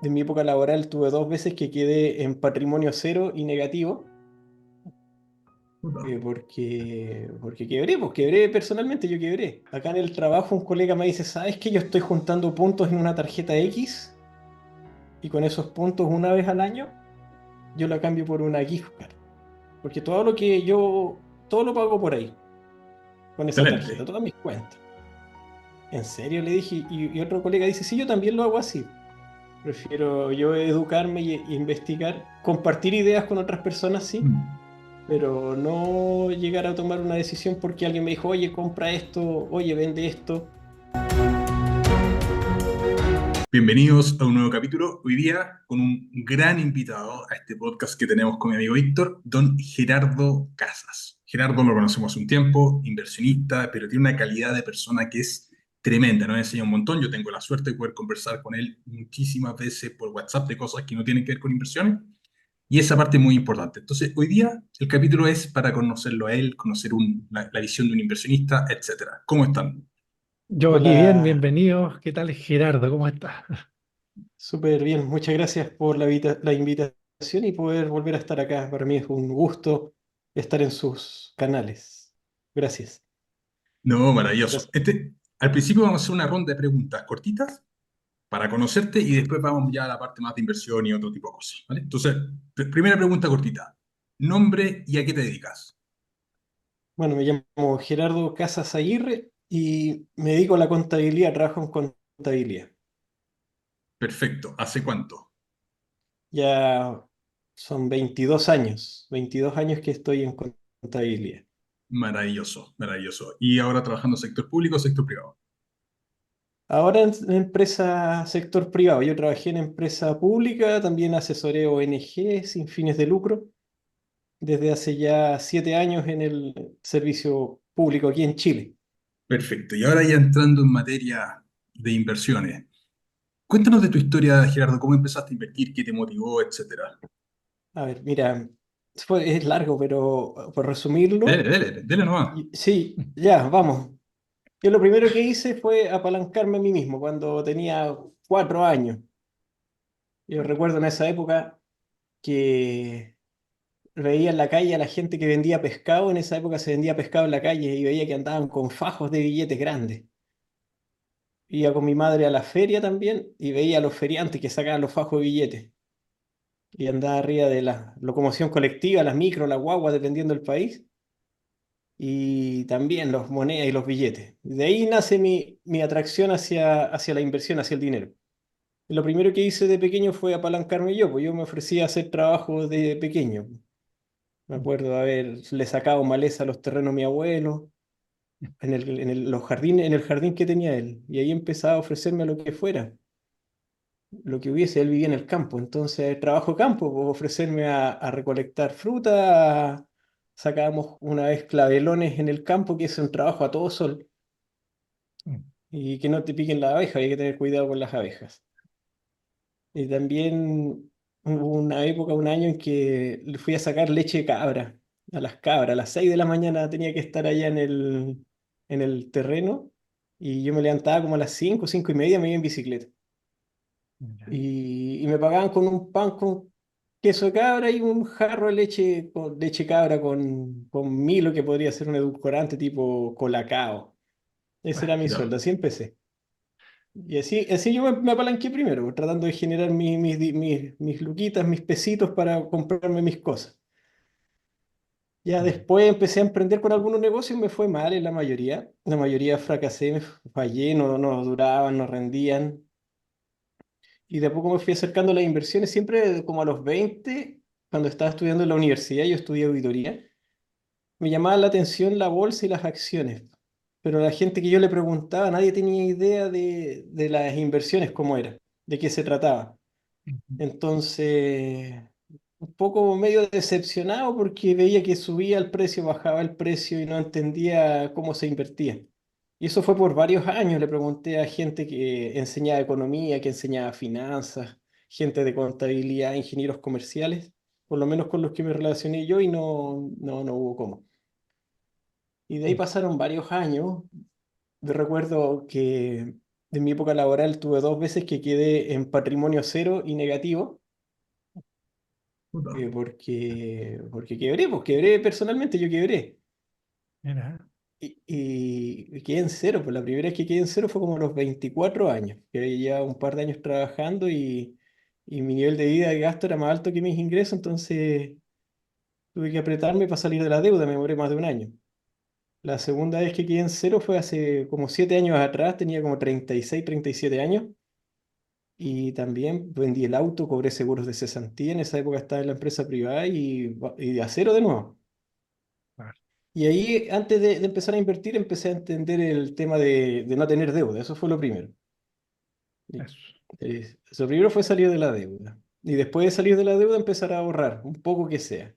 de mi época laboral tuve dos veces que quedé en patrimonio cero y negativo, Puta. porque quebré, pues quebré personalmente, yo quebré. Acá en el trabajo un colega me dice, ¿sabes qué? Yo estoy juntando puntos en una tarjeta X y con esos puntos una vez al año yo la cambio por una gift card. Porque todo lo pago por ahí, con esa tarjeta, Excelente. todas mis cuentas. ¿En serio? Le dije, y otro colega dice, sí, yo también lo hago así. Prefiero yo educarme y investigar, compartir ideas con otras personas, sí, Mm. pero no llegar a tomar una decisión porque alguien me dijo, oye, compra esto, oye, vende esto. Bienvenidos a un nuevo capítulo. Hoy día con un gran invitado a este podcast que tenemos con mi amigo Víctor, don Gerardo Casas. Gerardo lo conocemos hace un tiempo, inversionista, pero tiene una calidad de persona que es tremenda, nos enseña un montón. Yo tengo la suerte de poder conversar con él muchísimas veces por WhatsApp de cosas que no tienen que ver con inversiones. Y esa parte es muy importante. Entonces, hoy día el capítulo es para conocerlo a él, conocer la visión de un inversionista, etcétera. ¿Cómo están? Yo aquí bien, Hola, bienvenido. ¿Qué tal, Gerardo? ¿Cómo estás? súper bien, muchas gracias por la invitación y poder volver a estar acá. Para mí es un gusto estar en sus canales. Gracias. No, maravilloso. Gracias. Al principio vamos a hacer una ronda de preguntas cortitas para conocerte y después vamos ya a la parte más de inversión y otro tipo de cosas, ¿vale? Entonces, primera pregunta cortita. Nombre y a qué te dedicas. Bueno, me llamo Gerardo Casas Aguirre y me dedico a la contabilidad, trabajo en contabilidad. Perfecto. ¿Hace cuánto? Ya son 22 años que estoy en contabilidad. Maravilloso, maravilloso. ¿Y ahora trabajando sector público o sector privado? Ahora en empresa sector privado. Yo trabajé en empresa pública, también asesoré ONG sin fines de lucro, desde hace ya 7 años en el servicio público aquí en Chile. Perfecto. Y ahora ya entrando en materia de inversiones. Cuéntanos de tu historia, Gerardo, cómo empezaste a invertir, qué te motivó, etcétera. A ver, mira, es largo, pero por Dele, resumirlo, dele, dele nomás. sí, ya, vamos. Yo lo primero que hice fue apalancarme a mí mismo cuando tenía 4 años. Yo recuerdo en esa época que veía en la calle a la gente que vendía pescado. En esa época se vendía pescado en la calle y veía que andaban con fajos de billetes grandes. Iba con mi madre a la feria también y veía a los feriantes que sacaban los fajos de billetes. Y andaba arriba de la locomoción colectiva, las micros, las guaguas, dependiendo del país. Y también los monedas y los billetes. De ahí nace mi atracción hacia la inversión, hacia el dinero. Y lo primero que hice de pequeño fue apalancarme yo, pues yo me ofrecía a hacer trabajo de pequeño. Me acuerdo de haberle sacado maleza a los terrenos a mi abuelo, en el jardín que tenía él. Y ahí empezaba a ofrecerme lo que fuera, lo que hubiese. Él vivía en el campo, entonces trabajo campo, pues, ofrecerme a recolectar fruta. Sacábamos una vez clavelones en el campo, que es un trabajo a todo sol, y que no te piquen las abejas, hay que tener cuidado con las abejas. Y también hubo una época, un año en que le fui a sacar leche de cabra a las cabras. A las 6 de la mañana tenía que estar allá en el terreno y yo me levantaba como a las 5, 5:30, me iba en bicicleta. Ya. Y me pagaban con un pan con queso de cabra y un jarro de leche, con leche cabra con Milo, que podría ser un edulcorante tipo Colacao. Ese era mi Ya. sueldo, así empecé. Y así yo me apalanqué primero, pues, tratando de generar mis luquitas, mis pesitos para comprarme mis cosas. Ya después empecé a emprender con algunos negocios, me fue mal en la mayoría. La mayoría fracasé, fallé, no duraban, no rendían. Y de a poco me fui acercando a las inversiones, siempre como a los 20, cuando estaba estudiando en la universidad, yo estudié auditoría. Me llamaba la atención la bolsa y las acciones, pero la gente que yo le preguntaba, nadie tenía idea de las inversiones, cómo era, de qué se trataba. Entonces, un poco medio decepcionado porque veía que subía el precio, bajaba el precio y no entendía cómo se invertía. Y eso fue por varios años. Le pregunté a gente que enseñaba economía, que enseñaba finanzas, gente de contabilidad, ingenieros comerciales, por lo menos con los que me relacioné yo, y no hubo cómo. Y de ahí pasaron varios años. Yo recuerdo que de mi época laboral tuve dos veces que quedé en patrimonio cero y negativo, Puta. porque quebré, pues quebré personalmente, yo quebré. Mira, Y quedé en cero, pues la primera vez que quedé en cero fue como a los 24 años, que había ya un par de años trabajando y mi nivel de vida de gasto era más alto que mis ingresos, entonces tuve que apretarme para salir de la deuda, me demoré más de un año. La segunda vez que quedé en cero fue hace como 7 años atrás, tenía como 36, 37 años, y también vendí el auto, cobré seguros de cesantía, en esa época estaba en la empresa privada y a cero de nuevo. claro, Y ahí, antes de empezar a invertir, empecé a entender el tema de no tener deuda. Eso fue lo primero. Y, eso. lo primero fue salir de la deuda. Y después de salir de la deuda, empezar a ahorrar, un poco que sea.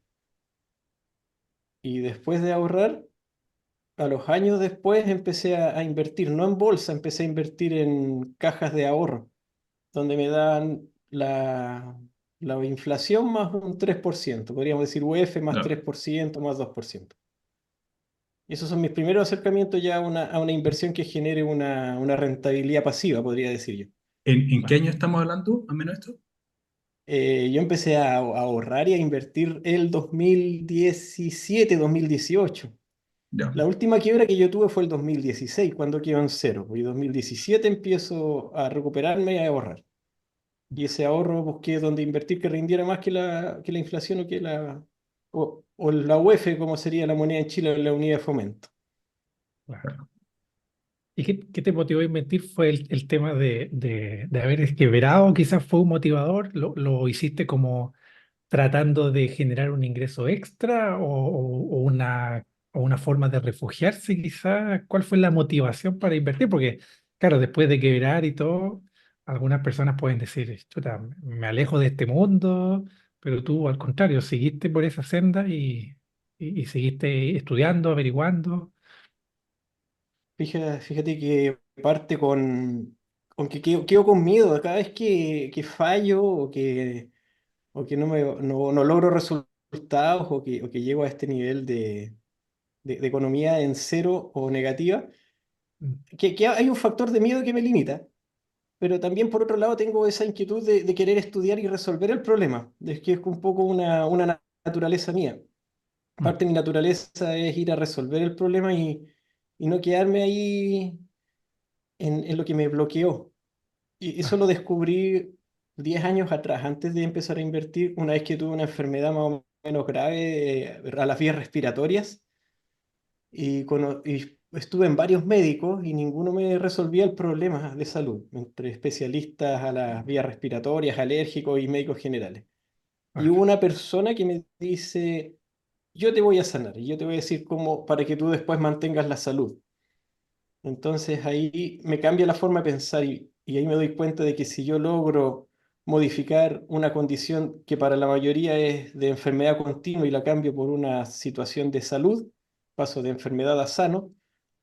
Y después de ahorrar, a los años después, empecé a invertir, no en bolsa, empecé a invertir en cajas de ahorro, donde me dan la inflación más un 3%. Podríamos decir UF más No. 3% más 2%. Y esos son mis primeros acercamientos ya a una inversión que genere una rentabilidad pasiva, podría decir yo. ¿En qué Claro, año estamos hablando, al menos esto? Yo empecé a ahorrar y a invertir el 2017, 2018. Ya. La última quiebra que yo tuve fue el 2016, cuando quedó en cero. Y 2017 empiezo a recuperarme y a ahorrar. Y ese ahorro busqué donde invertir que rindiera más que la inflación o la UEF, como sería la moneda en Chile, la unidad de fomento. claro. ¿Y qué te motivó a invertir? ¿Fue el tema de haber quebrado? Quizás fue un motivador. ¿Lo hiciste como tratando de generar un ingreso extra o una forma de refugiarse quizás? ¿Cuál fue la motivación para invertir? Porque, claro, después de quebrar y todo, algunas personas pueden decir, chuta, me alejo de este mundo, pero tú al contrario, seguiste por esa senda y seguiste estudiando, averiguando. Fíjate que parte con que quedo con miedo cada vez que fallo o que no logro resultados o que llego a este nivel de economía en cero o negativa, Mm, que hay un factor de miedo que me limita, pero también por otro lado tengo esa inquietud de querer estudiar y resolver el problema. Es que es un poco una naturaleza mía. mm, Parte de mi naturaleza es ir a resolver el problema y no quedarme ahí en lo que me bloqueó. Y eso claro, lo descubrí 10 años atrás, antes de empezar a invertir, una vez que tuve una enfermedad más o menos grave a las vías respiratorias y estuve en varios médicos y ninguno me resolvía el problema de salud, entre especialistas a las vías respiratorias, alérgicos y médicos generales. Y claro, hubo una persona que me dice, yo te voy a sanar y yo te voy a decir cómo para que tú después mantengas la salud. Entonces ahí me cambia la forma de pensar y ahí me doy cuenta de que si yo logro modificar una condición que para la mayoría es de enfermedad continua y la cambio por una situación de salud, paso de enfermedad a sano,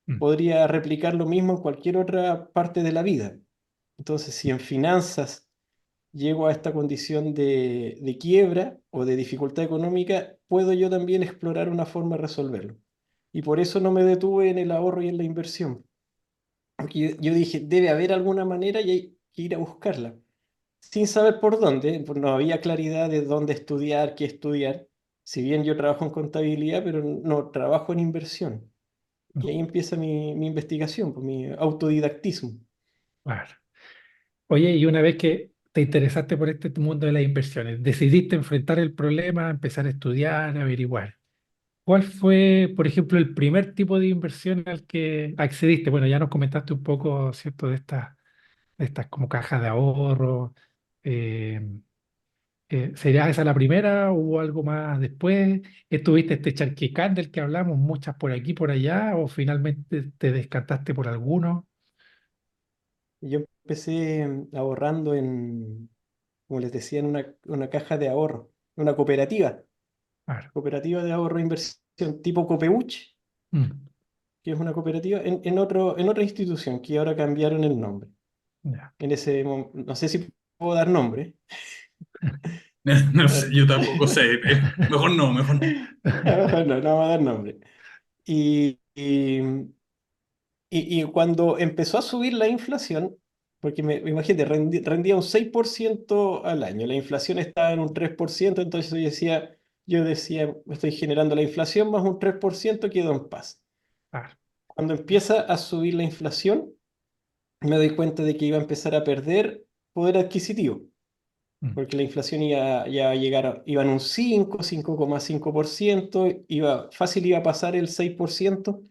mm, podría replicar lo mismo en cualquier otra parte de la vida. Entonces, si en finanzas llego a esta condición de quiebra o de dificultad económica, puedo yo también explorar una forma de resolverlo. Y por eso no me detuve en el ahorro y en la inversión. Porque yo dije, debe haber alguna manera y hay que ir a buscarla. Sin saber por dónde, pues no había claridad de dónde estudiar, qué estudiar. Si bien yo trabajo en contabilidad, pero no trabajo en inversión. Y ahí mm, empieza mi investigación, pues, mi autodidactismo. claro. Oye, y una vez que te interesaste por este mundo de las inversiones, decidiste enfrentar el problema, empezar a estudiar, a averiguar. ¿Cuál fue, por ejemplo, el primer tipo de inversión al que accediste? Bueno, ya nos comentaste un poco, ¿cierto?, de estas como cajas de ahorro. eh, ¿Sería esa la primera? ¿Hubo algo más después? ¿Estuviste este charquicán del que hablamos, muchas por aquí, por allá? ¿O finalmente te descartaste por alguno? Yo empecé ahorrando como les decía, en una caja de ahorro, una Claro. cooperativa de ahorro e inversión tipo Copeuch, Mm, que es una cooperativa en otra institución que ahora cambiaron el nombre. ya. No sé si puedo dar nombre. No sé, Bueno, yo tampoco sé. Mejor no, mejor no. no vamos a dar nombre. Y cuando empezó a subir la inflación, porque imagínate, rendía un 6% al año, la inflación estaba en un 3%, entonces yo decía, estoy generando la inflación más un 3%, quedo en paz. Claro. Cuando empieza a subir la inflación, me doy cuenta de que iba a empezar a perder poder adquisitivo, Mm. porque la inflación iba a llegar, iba en un 5,5%, fácil iba a pasar el 6%.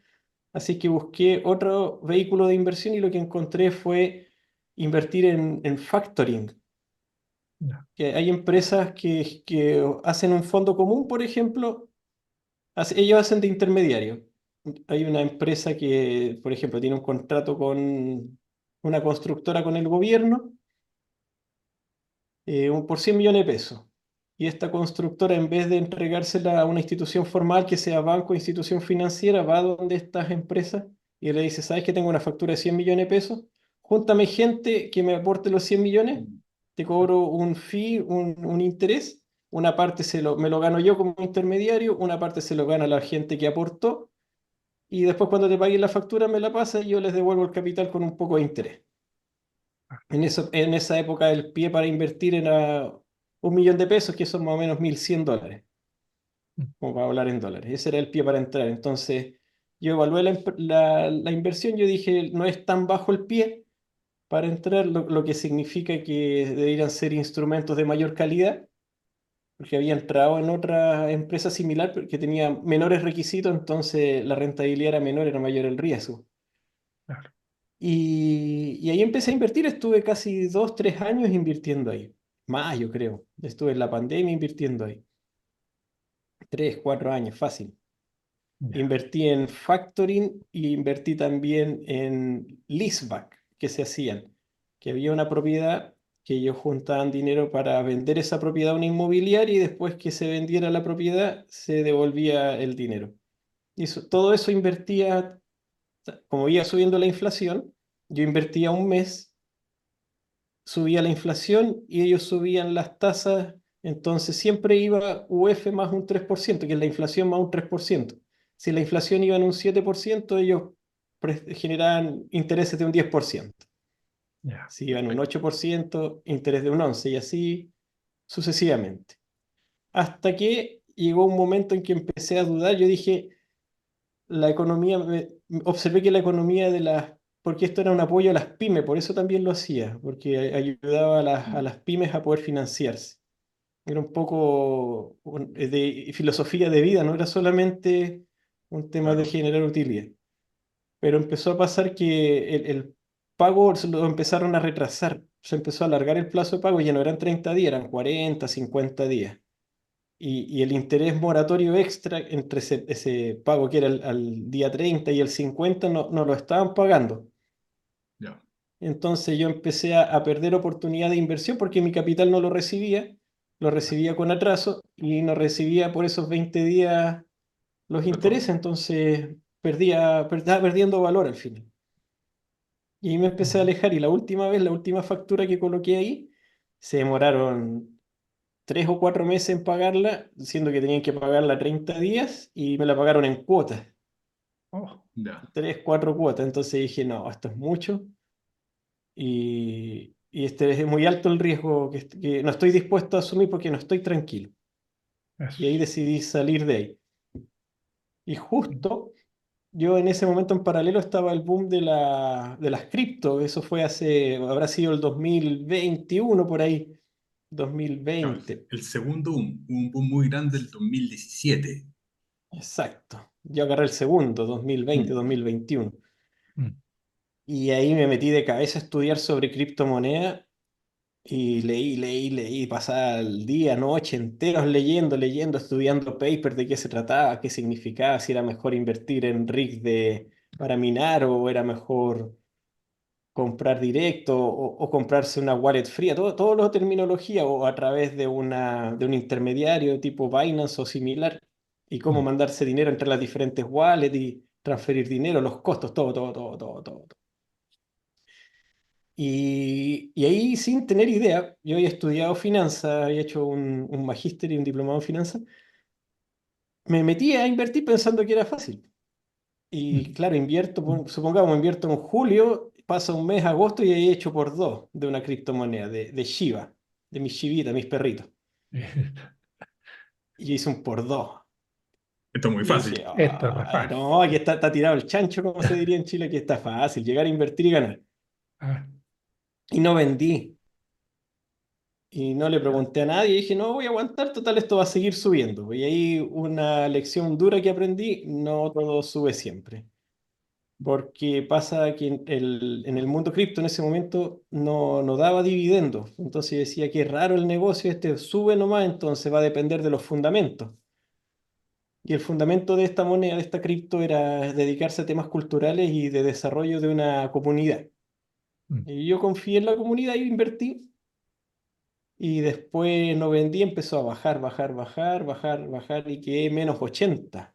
Así que busqué otro vehículo de inversión y lo que encontré fue invertir en factoring. Ya. Que hay empresas que hacen un fondo común, por ejemplo, ellos hacen de intermediario. Hay una empresa que, por ejemplo, tiene un contrato con una constructora con el gobierno, por 100 millones de pesos. Y esta constructora, en vez de entregársela a una institución formal, que sea banco o institución financiera, va donde estas empresas y le dice, ¿sabes que tengo una factura de 100 millones de pesos? Júntame gente que me aporte los 100 millones, te cobro un fee, un interés, una parte me lo gano yo como intermediario, una parte se lo gana la gente que aportó, y después cuando te paguen la factura me la pasa y yo les devuelvo el capital con un poco de interés. En esa época el pie para invertir era 1 millón de pesos, que son más o menos $1.100, Mm. como para hablar en dólares. Ese era el pie para entrar. Entonces yo evalué la inversión, yo dije, no es tan bajo el pie para entrar, lo que significa que deberían ser instrumentos de mayor calidad, porque había entrado en otra empresa similar pero que tenía menores requisitos, entonces la rentabilidad era menor, era mayor el riesgo. Claro. Y ahí empecé a invertir, estuve casi 2, 3 años invirtiendo ahí. Más, yo creo. Estuve en la pandemia invirtiendo ahí. 3, 4 años, fácil. Ya. Invertí en factoring y invertí también en leaseback que se hacían. Que había una propiedad que ellos juntaban dinero para vender esa propiedad a una inmobiliaria y después que se vendiera la propiedad se devolvía el dinero. Y todo eso invertía, como iba subiendo la inflación, yo invertía un mes, subía la inflación y ellos subían las tasas, entonces siempre iba UF más un 3%, que es la inflación más un 3%. Si la inflación iba en un 7%, ellos generaban intereses de un 10%. Ya. Si iba en un Perfecto. 8%, interés de un 11%, y así sucesivamente. Hasta que llegó un momento en que empecé a dudar, yo dije, la economía, observé que la economía porque esto era un apoyo a las pymes, por eso también lo hacía, porque ayudaba a las pymes a poder financiarse. Era un poco de filosofía de vida, no era solamente un tema de Claro, generar utilidad. Pero empezó a pasar que el pago se lo empezaron a retrasar, se empezó a alargar el plazo de pago, ya no eran 30 días, eran 40, 50 días. Y el interés moratorio extra entre ese pago que era al día 30 y el 50 no lo estaban pagando. ya, Entonces yo empecé a perder oportunidad de inversión porque mi capital no lo recibía con atraso y no recibía por esos 20 días los intereses, retorno. entonces estaba perdiendo valor al final. Y ahí me empecé a Mm. alejar y la última factura que coloqué ahí, se demoraron 3 o 4 meses en pagarla, siendo que tenían que pagarla 30 días y me la pagaron en cuotas, Oh, 3, 4 cuotas. Entonces dije, no, esto es mucho y este es muy alto el riesgo que no estoy dispuesto a asumir porque no estoy tranquilo. Y ahí eso. decidí salir de ahí. Y Mm. justo yo en ese momento en paralelo estaba el boom de las cripto, eso fue habrá sido el 2021 por ahí, Claro, 2020. el segundo boom, hubo un boom muy grande el 2017. Exacto. Yo agarré el segundo, 2020, Mm, 2021. Mm. Y ahí me metí de cabeza a estudiar sobre criptomonedas y leí, pasaba el día, noche enteros leyendo, estudiando papers de qué se trataba, qué significaba, si era mejor invertir en rigs para minar o era mejor comprar directo o comprarse una wallet fría, todo lo de terminología o a través de un intermediario tipo Binance o similar, y cómo Mm. mandarse dinero entre las diferentes wallets y transferir dinero, los costos, todo. Y ahí sin tener idea, yo había estudiado finanzas, había hecho un magíster y un diplomado en finanzas, me metí a invertir pensando que era fácil. Y Mm. claro, supongamos, invierto en julio pasa un mes, agosto, y he hecho por dos de una criptomoneda, de Shiba, de mis chivitas, mis perritos. Y hice un por dos. Esto es muy Y dije, fácil. Esto es más "Ay, fácil. no, aquí está tirado el chancho, como se diría en Chile, aquí está fácil, llegar a invertir y ganar". Ah, Y no vendí. Y no le pregunté a nadie, dije, no, voy a aguantar, total, esto va a seguir subiendo. Y ahí una lección dura que aprendí, no todo sube siempre. Porque pasa que en el mundo cripto en ese momento no daba dividendos. Entonces yo decía, qué raro el negocio, este sube nomás, entonces va a depender de los fundamentos. Y el fundamento de esta moneda, de esta cripto, era dedicarse a temas culturales y de desarrollo de una comunidad. mm, Y yo confié en la comunidad y invertí. Y después no vendí, empezó a bajar, bajar, bajar, bajar, bajar y quedé -80.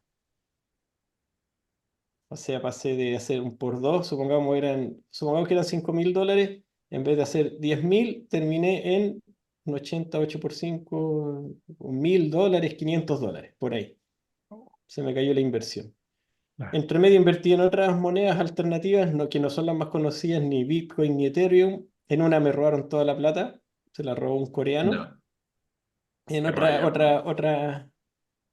O sea, pasé de hacer un por dos, supongamos que eran $5.000, en vez de hacer 10.000, terminé en un 88 por 5, $1.000, $500, por ahí. Se me cayó la inversión. ah, Entre medio invertí en otras monedas alternativas, que no son las más conocidas, ni Bitcoin ni Ethereum. En una me robaron toda la plata, se la robó un coreano. No, En qué otra, rabia, weón.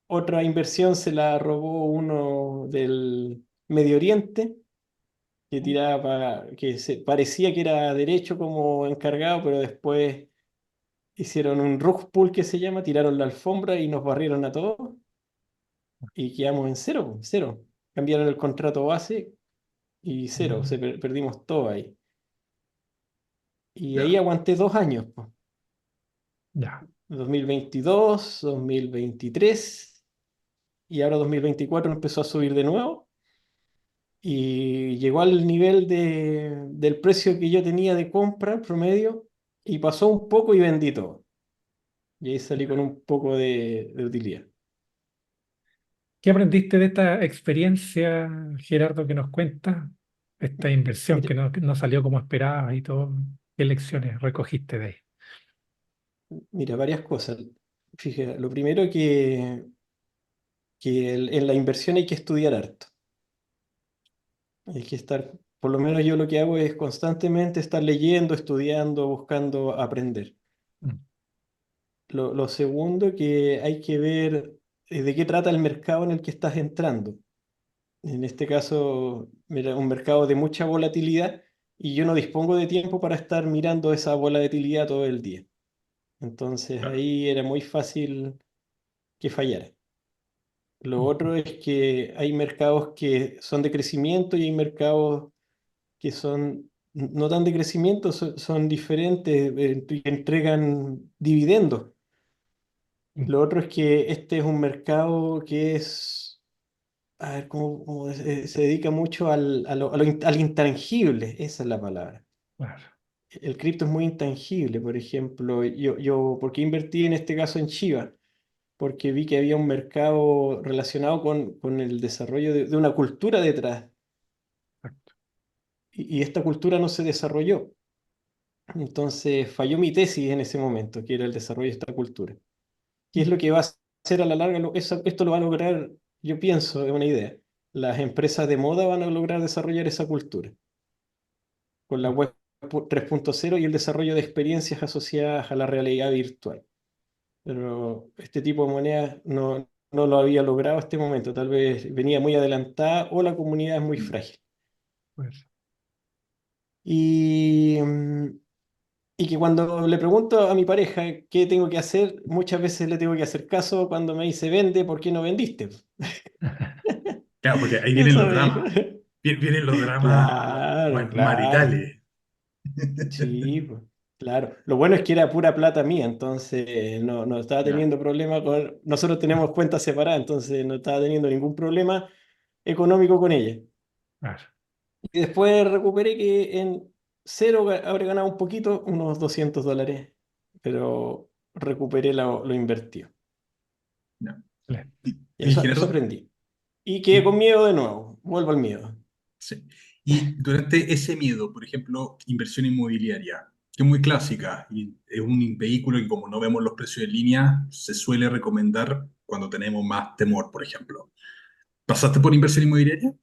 otra inversión se la robó uno del Medio Oriente, que parecía que era derecho como encargado, pero después hicieron un rug pull que se llama, tiraron la alfombra y nos barrieron a todos y quedamos en cero, cero. Cambiaron el contrato base y cero, mm, perdimos todo ahí. Y ahí Ya, aguanté 2 años, po. ya. 2022, 2023 y ahora 2024 empezó a subir de nuevo. Y llegó al nivel del precio que yo tenía de compra promedio y pasó un poco y vendí todo. Y ahí salí con un poco de utilidad. ¿Qué aprendiste de esta experiencia, Gerardo, que nos cuenta? Esta inversión Mira, que no salió como esperabas y todo. ¿Qué lecciones recogiste de ahí? mira, varias cosas. Fíjate, lo primero que en la inversión hay que estudiar harto. Hay que estar, por lo menos yo lo que hago es constantemente estar leyendo, estudiando, buscando aprender. Mm, Lo segundo que hay que ver de qué trata el mercado en el que estás entrando. En este caso, era un mercado de mucha volatilidad y yo no dispongo de tiempo para estar mirando esa volatilidad todo el día. Entonces claro. ahí era muy fácil que fallara. Lo mm, otro es que hay mercados que son de crecimiento y hay mercados que son no tan de crecimiento, son diferentes, y entregan dividendos. mm, Lo otro es que este es un mercado que a ver, se dedica mucho al intangible, esa es la palabra. claro. El cripto es muy intangible, por ejemplo, ¿por qué invertí en este caso en Chiva? Porque vi que había un mercado relacionado con el desarrollo de una cultura detrás, Exacto. y esta cultura no se desarrolló. Entonces falló mi tesis en ese momento, que era el desarrollo de esta cultura. ¿Qué es Mm, lo que va a hacer a la larga? Esto lo va a lograr, yo pienso, es una idea. Las empresas de moda van a lograr desarrollar esa cultura con la mm, web 3.0 y el desarrollo de experiencias asociadas a la realidad virtual. Pero este tipo de monedas no lo había logrado hasta este momento. Tal vez venía muy adelantada o la comunidad es muy frágil. pues, Y, y que cuando le pregunto a mi pareja qué tengo que hacer, muchas veces le tengo que hacer caso cuando me dice, vende, ¿por qué no vendiste? Claro, porque ahí vienen Eso los me dijo. dramas. Vienen los dramas Claro, claro. maritales. Sí, pues, claro. Lo bueno es que era pura plata mía, entonces no estaba Ya, teniendo problema con... Nosotros tenemos cuentas separadas, entonces no estaba teniendo ningún problema económico con ella. claro. Y después recuperé que en cero habré ganado un poquito, unos $200, pero recuperé lo invertido. ya. Excelente. Y Y eso Gerardo, aprendí. Y quedé con miedo de nuevo, vuelvo al miedo. sí. Y durante ese miedo, por ejemplo, inversión inmobiliaria, que es muy clásica y es un vehículo que como no vemos los precios en línea, se suele recomendar cuando tenemos más temor, por ejemplo. ¿Pasaste por inversión inmobiliaria?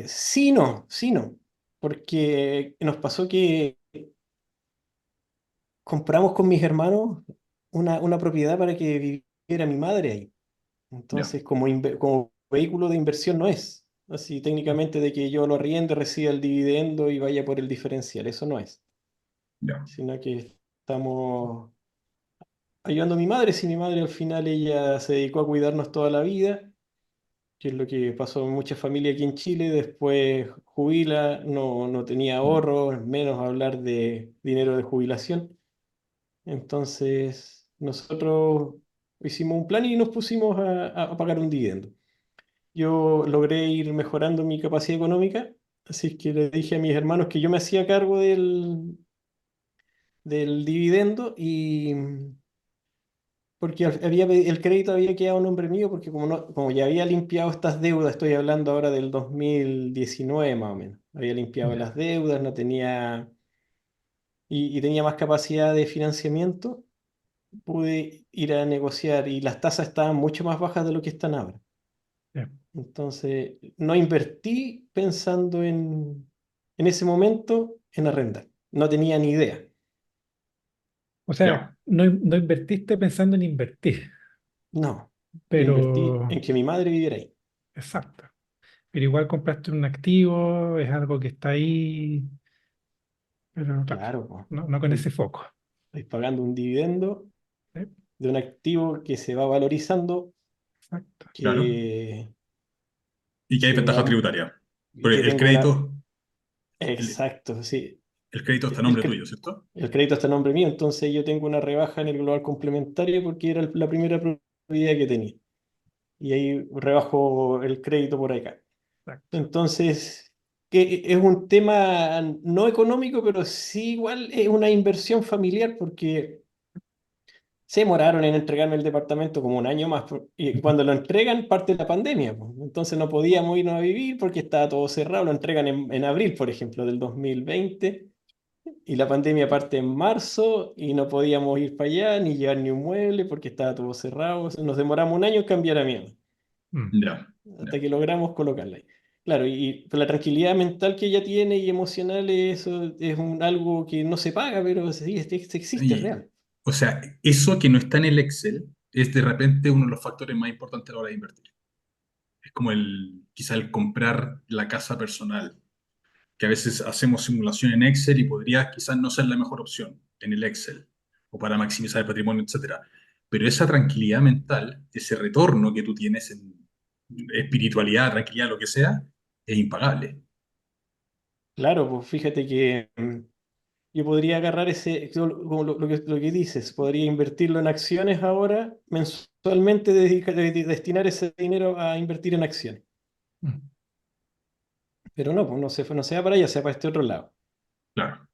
Sí, no, sí, no. Porque nos pasó que compramos con mis hermanos una propiedad para que viviera mi madre ahí. Ya, Entonces, como vehículo de inversión no es. Así técnicamente de que yo lo arriende, reciba el dividendo y vaya por el diferencial. Eso no es. ya, Sino que estamos ayudando a mi madre. Si mi madre al final ella se dedicó a cuidarnos toda la vida, que es lo que pasó en muchas familias aquí en Chile, después jubila, no tenía ahorros, menos hablar de dinero de jubilación. Entonces, nosotros hicimos un plan y nos pusimos a pagar un dividendo. Yo logré ir mejorando mi capacidad económica, así es que le dije a mis hermanos que yo me hacía cargo del dividendo y porque el crédito había quedado a nombre mío, porque como ya había limpiado estas deudas, estoy hablando ahora del 2019 más o menos, había limpiado Ya, las deudas, no tenía, y tenía más capacidad de financiamiento, pude ir a negociar y las tasas estaban mucho más bajas de lo que están ahora. ya. Entonces, no invertí pensando en ese momento en arrendar. No tenía ni idea. O sea, ya. no invertiste pensando en invertir, No, invertí pero en que mi madre viviera ahí. exacto. Pero igual compraste un activo, es algo que está ahí, pero claro, Claro, po. no con ese Estoy, foco. estoy pagando un dividendo ¿Sí? de un activo que se va valorizando, Exacto. Claro. que, Y que hay que me ventaja da, tributaria. y Porque que el tengo una... crédito, el, Exacto, sí. el crédito está a El, nombre cre- tuyo, ¿cierto? el crédito está a nombre mío, entonces yo tengo una rebaja en el global complementario porque era la primera propiedad que tenía. Y ahí rebajo el crédito por acá. Exacto. Entonces, que es un tema no económico, pero sí igual es una inversión familiar porque se demoraron en entregarme el departamento como un año más. Y cuando lo entregan, parte la pandemia, pues. Entonces no podíamos irnos a vivir porque estaba todo cerrado. Lo entregan en abril, por ejemplo, del 2020. Y la pandemia parte en marzo y no podíamos ir para allá ni llevar ni un mueble porque estaba todo cerrado. Nos demoramos un año en cambiar a mierda Mm. Ya, hasta ya. que logramos colocarla ahí. Claro, y la tranquilidad mental que ella tiene y emocional, eso es algo que no se paga, pero sí, existe, es Y, real. o sea, eso que no está en el Excel es de repente uno de los factores más importantes a la hora de invertir. Es como quizá el comprar la casa personal, que a veces hacemos simulación en Excel y podría quizás no ser la mejor opción en el Excel, o para maximizar el patrimonio, etcétera. Pero esa tranquilidad mental, ese retorno que tú tienes en espiritualidad, tranquilidad, lo que sea, es impagable. Claro, pues fíjate que yo podría agarrar como lo que dices, podría invertirlo en acciones ahora, mensualmente destinar ese dinero a invertir en acciones. Mm. Pero no, pues no se va para allá, se va para este otro lado. Claro,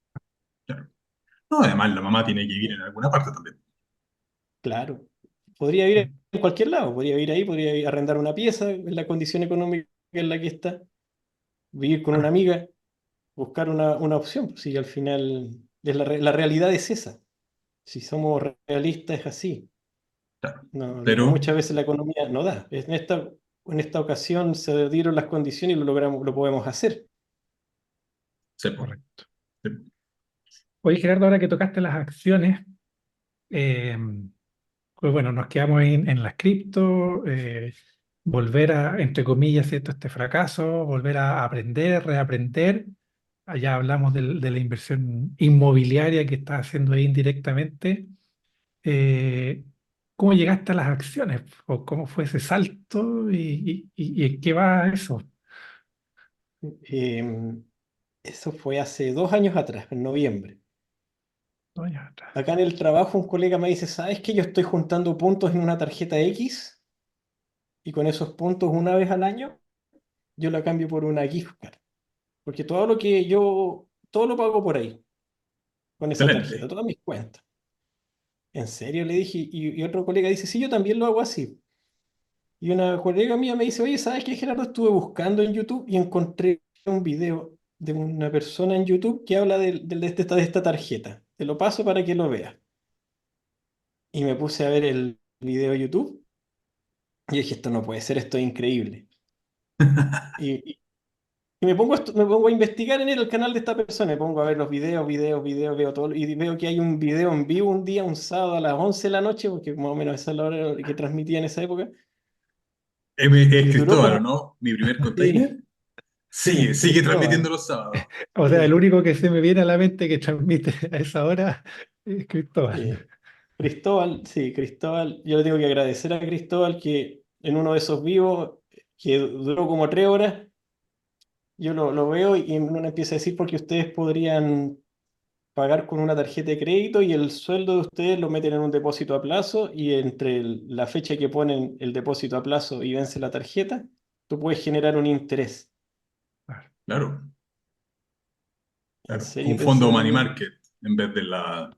claro. No, además la mamá tiene que vivir en alguna parte también. Claro. Podría ir en cualquier lado, podría ir ahí, podría ir a arrendar una pieza en la condición económica en la que está, vivir con una Claro, amiga, buscar una opción, pues, si al final la realidad es esa. Si somos realistas es así. claro. No, Pero, muchas veces la economía no da. En esta ocasión se dieron las condiciones y lo logramos, lo podemos hacer. sepo, Correcto. sepo. Oye, Gerardo, ahora que tocaste las acciones, eh, pues bueno, nos quedamos en las cripto, volver a, entre comillas, ¿cierto? Este fracaso, volver a aprender, reaprender. Allá hablamos de la inversión inmobiliaria que estás haciendo ahí indirectamente. Eh, ¿Cómo llegaste a las acciones? ¿O cómo fue ese salto? ¿Y en qué va eso? Eh, Eso fue hace 2 años atrás, en noviembre. No, ya atrás. Acá en el trabajo un colega me dice, ¿sabes que yo estoy juntando puntos en una tarjeta X y con esos puntos una vez al año yo la cambio por una gift card? Porque todo lo pago por ahí, con esa tarjeta, Excelente. todas mis cuentas. ¿En serio? Le dije, y otro colega dice, sí, yo también lo hago así. Y una colega mía me dice, oye, ¿sabes qué, Gerardo? Estuve buscando en YouTube y encontré un video de una persona en YouTube que habla de esta tarjeta. Te lo paso para que lo veas. Y me puse a ver el video de YouTube y dije, esto no puede ser, esto es increíble. Y me pongo a investigar en el canal de esta persona, me pongo a ver los videos, veo todo, y veo que hay un video en vivo un día, un sábado a las 11 de la noche, porque más o menos esa es la hora que transmitía en esa época, Es y duró Cristóbal, ¿o como, no? Mi primer container. sí, sí, Sigue transmitiendo Cristóbal, los sábados. O sea, el sí, único que se me viene a la mente que transmite a esa hora es Cristóbal. sí. Cristóbal, sí, Cristóbal, yo le tengo que agradecer a Cristóbal que en uno de esos vivos, que duró como 3 horas, yo lo veo y uno empieza a decir porque ustedes podrían pagar con una tarjeta de crédito y el sueldo de ustedes lo meten en un depósito a plazo y entre la fecha que ponen el depósito a plazo y vence la tarjeta, tú puedes generar un interés. Claro, En claro. serio Un fondo pensé, money market en vez de la...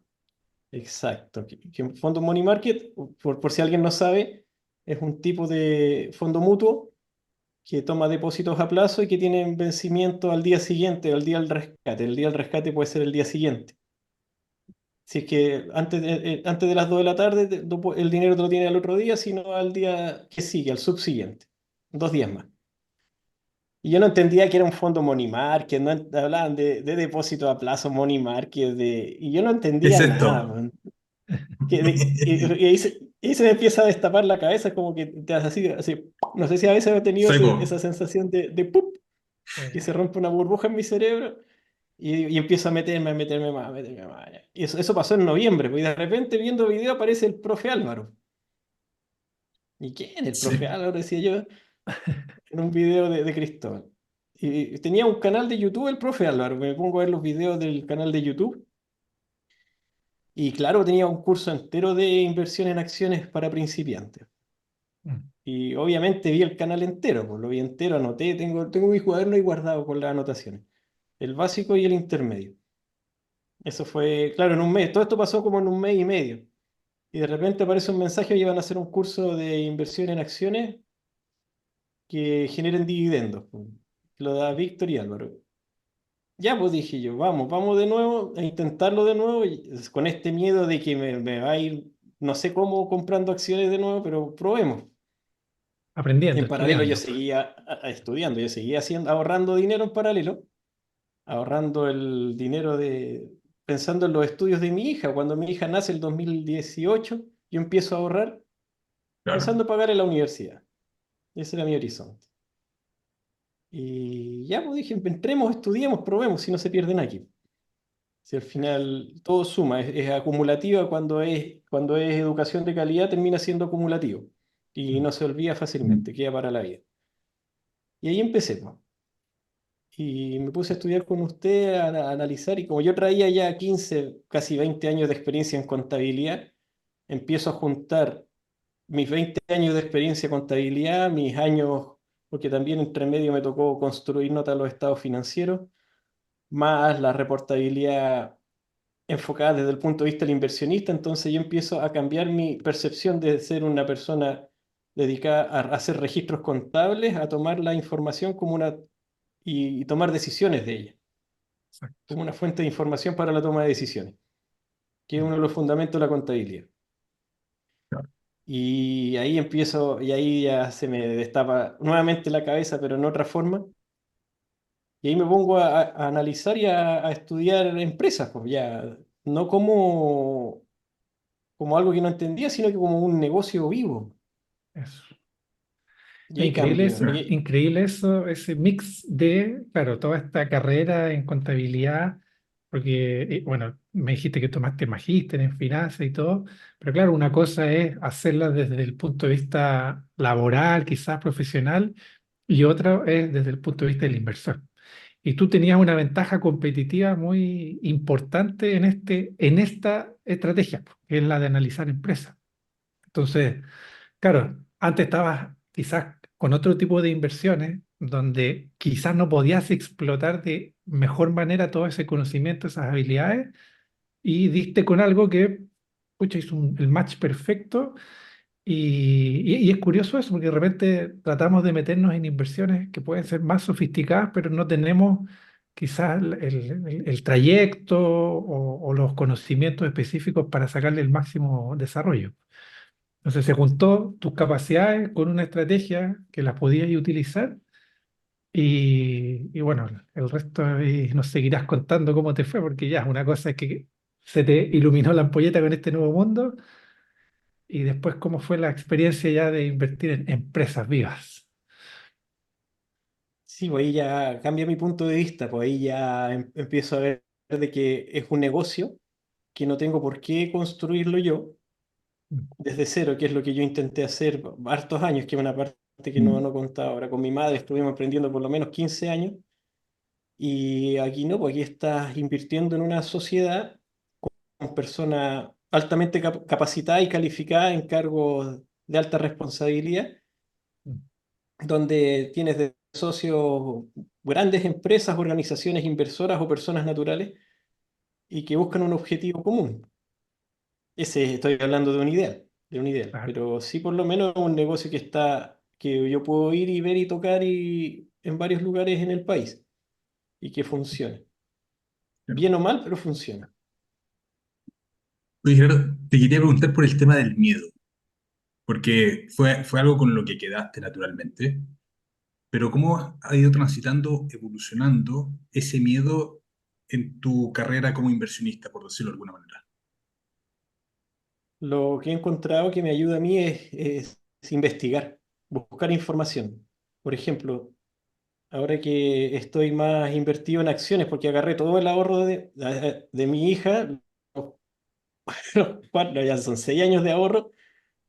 exacto, que un fondo money market, por si alguien no sabe, es un tipo de fondo mutuo que toma depósitos a plazo y que tienen vencimiento al día siguiente o al día del rescate. El día del rescate puede ser el día siguiente. Si es que antes de las 2 de la tarde el dinero te lo tiene al otro día, sino al día que sigue, al subsiguiente. 2 días más. Y yo no entendía que era un fondo money market, no hablaban de depósito a plazo money market, y yo no ¿Qué es entendía nada, esto? man. Y ahí se me empieza a destapar la cabeza, como que te hace así. No sé si a veces he tenido Soy esa po. sensación de ¡pup! Eh, Que se rompe una burbuja en mi cerebro y empiezo a meterme más. Y eso pasó en noviembre, pues, y de repente viendo video aparece el profe Álvaro. ¿Y quién? El profe Sí, Álvaro, decía yo, en un video de Cristóbal. Y tenía un canal de YouTube el profe Álvaro, me pongo a ver los videos del canal de YouTube. Y claro, tenía un curso entero de inversión en acciones para principiantes. mm, Y obviamente vi el canal entero, pues lo vi entero, anoté, tengo mi cuaderno ahí guardado con las anotaciones. El básico y el intermedio. Eso fue, claro, en un mes. Todo esto pasó como en un mes y medio. Y de repente aparece un mensaje que van a hacer un curso de inversión en acciones que generen dividendos, pues. Lo da Víctor y Álvaro. Ya, pues dije yo, vamos de nuevo a intentarlo de nuevo, y con este miedo de que me va a ir, no sé cómo, comprando acciones de nuevo, pero probemos. aprendiendo, En paralelo yo estudiando. seguía estudiando, yo seguía ahorrando dinero en paralelo, ahorrando el dinero pensando en los estudios de mi hija. Cuando mi hija nace el 2018, yo empiezo a ahorrar claro, pensando en pagar en la universidad. Ese era mi horizonte. Y ya, pues dije, entremos, estudiemos, probemos, si no se pierden aquí. Si al final todo suma, es acumulativa cuando es educación de calidad, termina siendo acumulativo. Y Mm. no se olvida fácilmente, queda para la vida. Y ahí empecé, pues. Y me puse a estudiar con usted, a analizar, y como yo traía ya 15 casi 20 años de experiencia en contabilidad, empiezo a juntar mis 20 años de experiencia en contabilidad, mis años, porque también entre medio me tocó construir notas de los estados financieros, más la reportabilidad enfocada desde el punto de vista del inversionista. Entonces yo empiezo a cambiar mi percepción de ser una persona dedicada a hacer registros contables, a tomar la información como y tomar decisiones de ella, Exacto. como una fuente de información para la toma de decisiones, que es Mm. uno de los fundamentos de la contabilidad. claro. Y ahí ya se me destapa nuevamente la cabeza, pero en otra forma. Y ahí me pongo a analizar y a estudiar empresas, pues ya, no como algo que no entendía, sino que como un negocio vivo. Eso. Y Es ahí cambio. increíble eso, ese mix de, claro, toda esta carrera en contabilidad, porque, bueno, me dijiste que tomaste magíster en finanzas y todo, pero claro, una cosa es hacerla desde el punto de vista laboral, quizás profesional, y otra es desde el punto de vista del inversor. Y tú tenías una ventaja competitiva muy importante en esta estrategia, que es la de analizar empresas. Entonces, claro, antes estabas quizás con otro tipo de inversiones donde quizás no podías explotar de mejor manera todo ese conocimiento, esas habilidades, y diste con algo que, pucha, hizo el match perfecto. Y es curioso eso, porque de repente tratamos de meternos en inversiones que pueden ser más sofisticadas, pero no tenemos quizás el trayecto o los conocimientos específicos para sacarle el máximo desarrollo. Entonces se juntó tus capacidades con una estrategia que las podías utilizar Y bueno, el resto ahí nos seguirás contando cómo te fue, porque ya una cosa es que se te iluminó la ampolleta con este nuevo mundo y después cómo fue la experiencia ya de invertir en empresas vivas. Sí, pues ahí ya cambia mi punto de vista, pues ahí ya empiezo a ver de que es un negocio que no tengo por qué construirlo yo Mm, desde cero, que es lo que yo intenté hacer hartos años, que es una parte que Mm. no contaba ahora. Con mi madre estuvimos aprendiendo por lo menos 15 años y aquí no, pues aquí estás invirtiendo en una sociedad con personas altamente capacitadas y calificadas en cargos de alta responsabilidad, mm, donde tienes de socios grandes empresas, organizaciones inversoras o personas naturales y que buscan un objetivo común. Ese estoy hablando de un ideal, claro. pero sí por lo menos un negocio que está, que yo puedo ir y ver y tocar en varios lugares en el país y que funcione. Claro. Bien o mal, pero funciona. Oye, Gerardo, te quería preguntar por el tema del miedo, porque fue algo con lo que quedaste naturalmente, pero ¿cómo ha ido transitando, evolucionando ese miedo en tu carrera como inversionista, por decirlo de alguna manera? Lo que he encontrado que me ayuda a mí es investigar, buscar información. Por ejemplo, ahora que estoy más invertido en acciones, porque agarré todo el ahorro de mi hija, los, ya son 6 años de ahorro,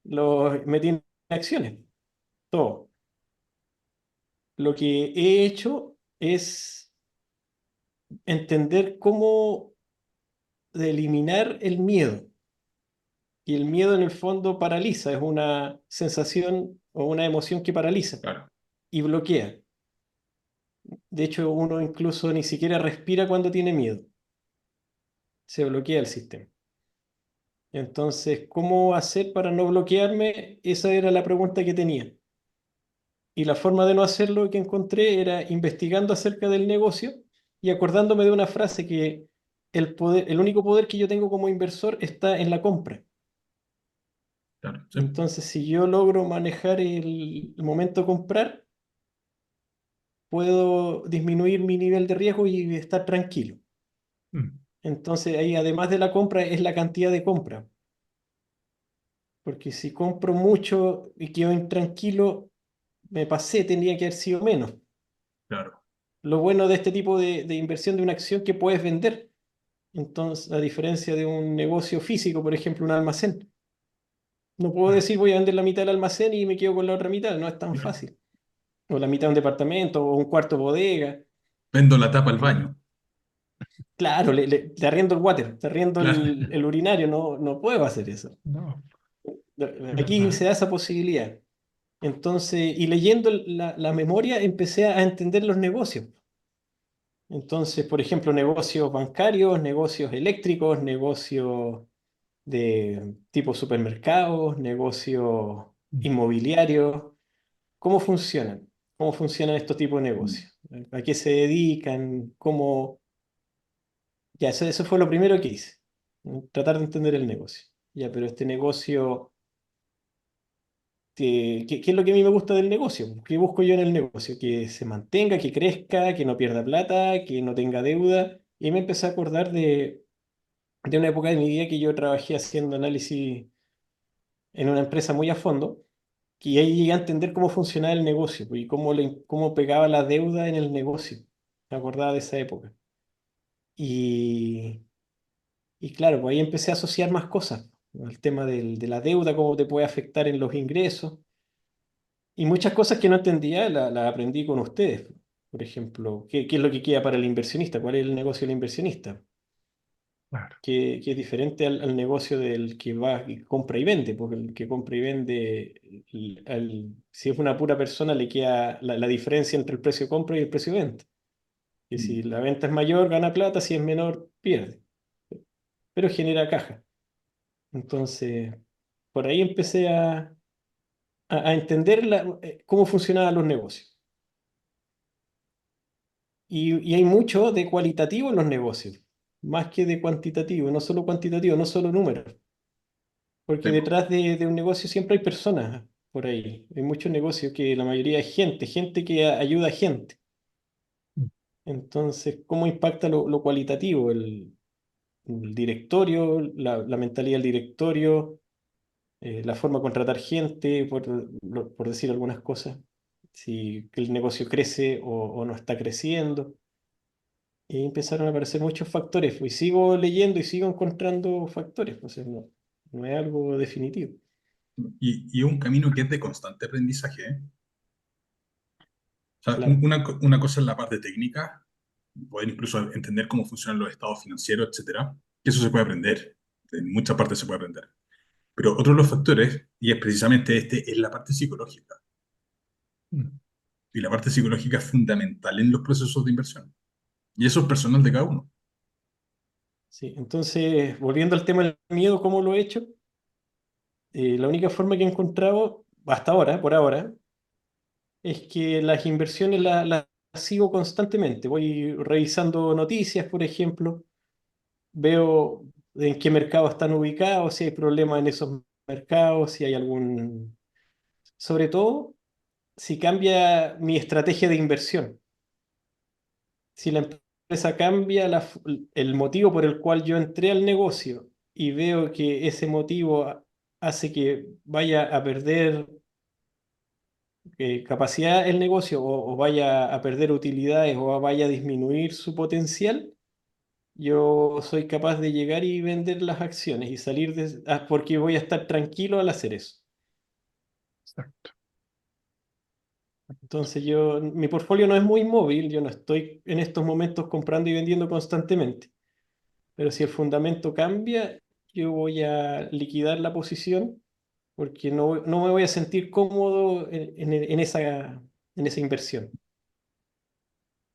los metí en acciones, todo. Lo que he hecho es entender cómo eliminar el miedo. Y el miedo en el fondo paraliza, es una sensación o una emoción que paraliza Claro, y bloquea. De hecho, uno incluso ni siquiera respira cuando tiene miedo, se bloquea el sistema. Entonces, ¿cómo hacer para no bloquearme? Esa era la pregunta que tenía. Y la forma de no hacerlo que encontré era investigando acerca del negocio y acordándome de una frase que el único poder que yo tengo como inversor está en la compra. claro, sí, Entonces, si yo logro manejar el momento de comprar, puedo disminuir mi nivel de riesgo y estar tranquilo. Mm, Entonces, ahí además de la compra es la cantidad de compra. Porque si compro mucho y quedo intranquilo, me pasé, tendría que haber sido menos. claro, Lo bueno de este tipo de inversión de una acción que puedes vender. Entonces, a diferencia de un negocio físico, por ejemplo, un almacén. No puedo claro, decir voy a vender la mitad del almacén y me quedo con la otra mitad, no es tan claro. fácil. O la mitad de un departamento o un cuarto de bodega. Vendo la tapa al Eh, baño, claro, te arriendo el water, te arriendo claro. el urinario, no puedo hacer eso. no, es Aquí verdad. se da esa posibilidad. Entonces, y leyendo la memoria, empecé a entender los negocios. Entonces, por ejemplo, negocios bancarios, negocios eléctricos, negocios de tipo supermercados, negocios Mm, inmobiliarios. ¿Cómo funcionan? ¿Cómo funcionan estos tipos de negocios? ¿A qué se dedican? ¿Cómo? Ya, eso fue lo primero que hice. ¿No? Tratar de entender el negocio. Ya, pero este negocio, ¿qué es lo que a mí me gusta del negocio? ¿Qué busco yo en el negocio? Que se mantenga, que crezca, que no pierda plata, que no tenga deuda. Y me empecé a acordar de una época de mi vida que yo trabajé haciendo análisis en una empresa muy a fondo, y ahí llegué a entender cómo funcionaba el negocio pues, y cómo pegaba la deuda en el negocio. Me acordaba de esa época. Y, y claro, pues ahí empecé a asociar más cosas. El tema de la deuda, cómo te puede afectar en los ingresos. Y muchas cosas que no entendía las aprendí con ustedes. Por ejemplo, ¿qué es lo que queda para el inversionista? ¿Cuál es el negocio del inversionista? claro. Que es diferente al negocio del que va y compra y vende, porque el que compra y vende, si es una pura persona, le queda la diferencia entre el precio de compra y el precio de venta. Y si la venta es mayor, gana plata, si es menor, pierde, pero genera caja. Entonces, por ahí empecé a entender cómo funcionaban los negocios. Y hay mucho de cualitativo en los negocios, más que de cuantitativo, no solo cuantitativo, no solo números. Porque Sí, detrás de un negocio siempre hay personas por ahí. Hay muchos negocios que la mayoría es gente, gente que ayuda a gente. Entonces, ¿cómo impacta lo cualitativo? El directorio, la mentalidad del directorio, la forma de contratar gente, por decir algunas cosas, si el negocio crece o no está creciendo. Y ahí empezaron a aparecer muchos factores, pues, y sigo leyendo y sigo encontrando factores, pues no es algo definitivo. Y es un camino que es de constante aprendizaje, ¿eh? O sea, Claro, una cosa es la parte técnica, poder incluso entender cómo funcionan los estados financieros, etcétera, que eso se puede aprender, en muchas partes se puede aprender. Pero otro de los factores, y es precisamente este, es la parte psicológica. Mm. Y la parte psicológica es fundamental en los procesos de inversión. Y eso es personal de cada uno. sí. Entonces, volviendo al tema del miedo, ¿cómo lo he hecho? La única forma que he encontrado, hasta ahora, por ahora, es que las inversiones las sigo constantemente. Voy revisando noticias, por ejemplo, veo en qué mercados están ubicados, si hay problemas en esos mercados, si hay algún... Sobre todo, si cambia mi estrategia de inversión. Si la empresa cambia el motivo por el cual yo entré al negocio y veo que ese motivo hace que vaya a perder capacidad el negocio o vaya a perder utilidades o vaya a disminuir su potencial, yo soy capaz de llegar y vender las acciones y salir porque voy a estar tranquilo al hacer eso. Exacto. Entonces mi portfolio no es muy móvil, yo no estoy en estos momentos comprando y vendiendo constantemente, pero si el fundamento cambia, yo voy a liquidar la posición porque no me voy a sentir cómodo en esa inversión.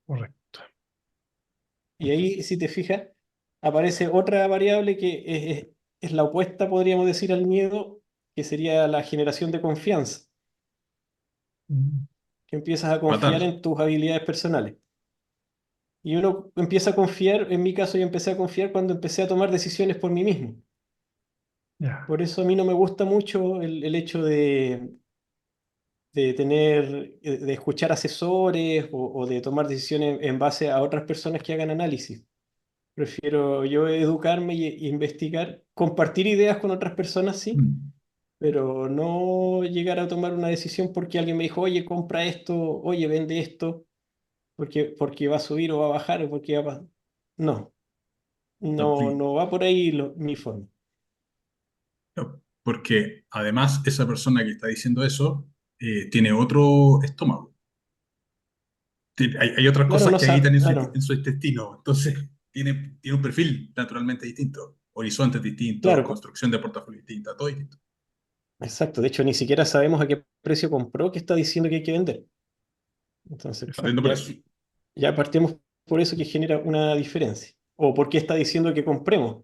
Correcto. Y ahí, si te fijas, aparece otra variable que es la opuesta, podríamos decir, al miedo, que sería la generación de confianza, Mm. que empiezas a confiar Fatal. en tus habilidades personales. Y uno empieza a confiar, en mi caso yo empecé a confiar cuando empecé a tomar decisiones por mí mismo. Ya. Por eso a mí no me gusta mucho el hecho de escuchar asesores o de tomar decisiones en base a otras personas que hagan análisis. Prefiero yo educarme y investigar, compartir ideas con otras personas, sí, Mm. pero no llegar a tomar una decisión porque alguien me dijo, oye, compra esto, oye, vende esto, porque va a subir o va a bajar o porque va a... No, No, no va por ahí mi forma. no, porque además esa persona que está diciendo eso tiene otro estómago. Hay otras Claro, cosas no que sabe, habitan en claro, su intestino. Entonces, tiene un perfil naturalmente distinto. Horizontes distintos, claro, construcción de portafolio distinta, todo distinto. exacto. De hecho, ni siquiera sabemos a qué precio compró que está diciendo que hay que vender. Entonces, Partiendo por eso. ya partimos por eso que genera una diferencia. O por qué está diciendo que compremos.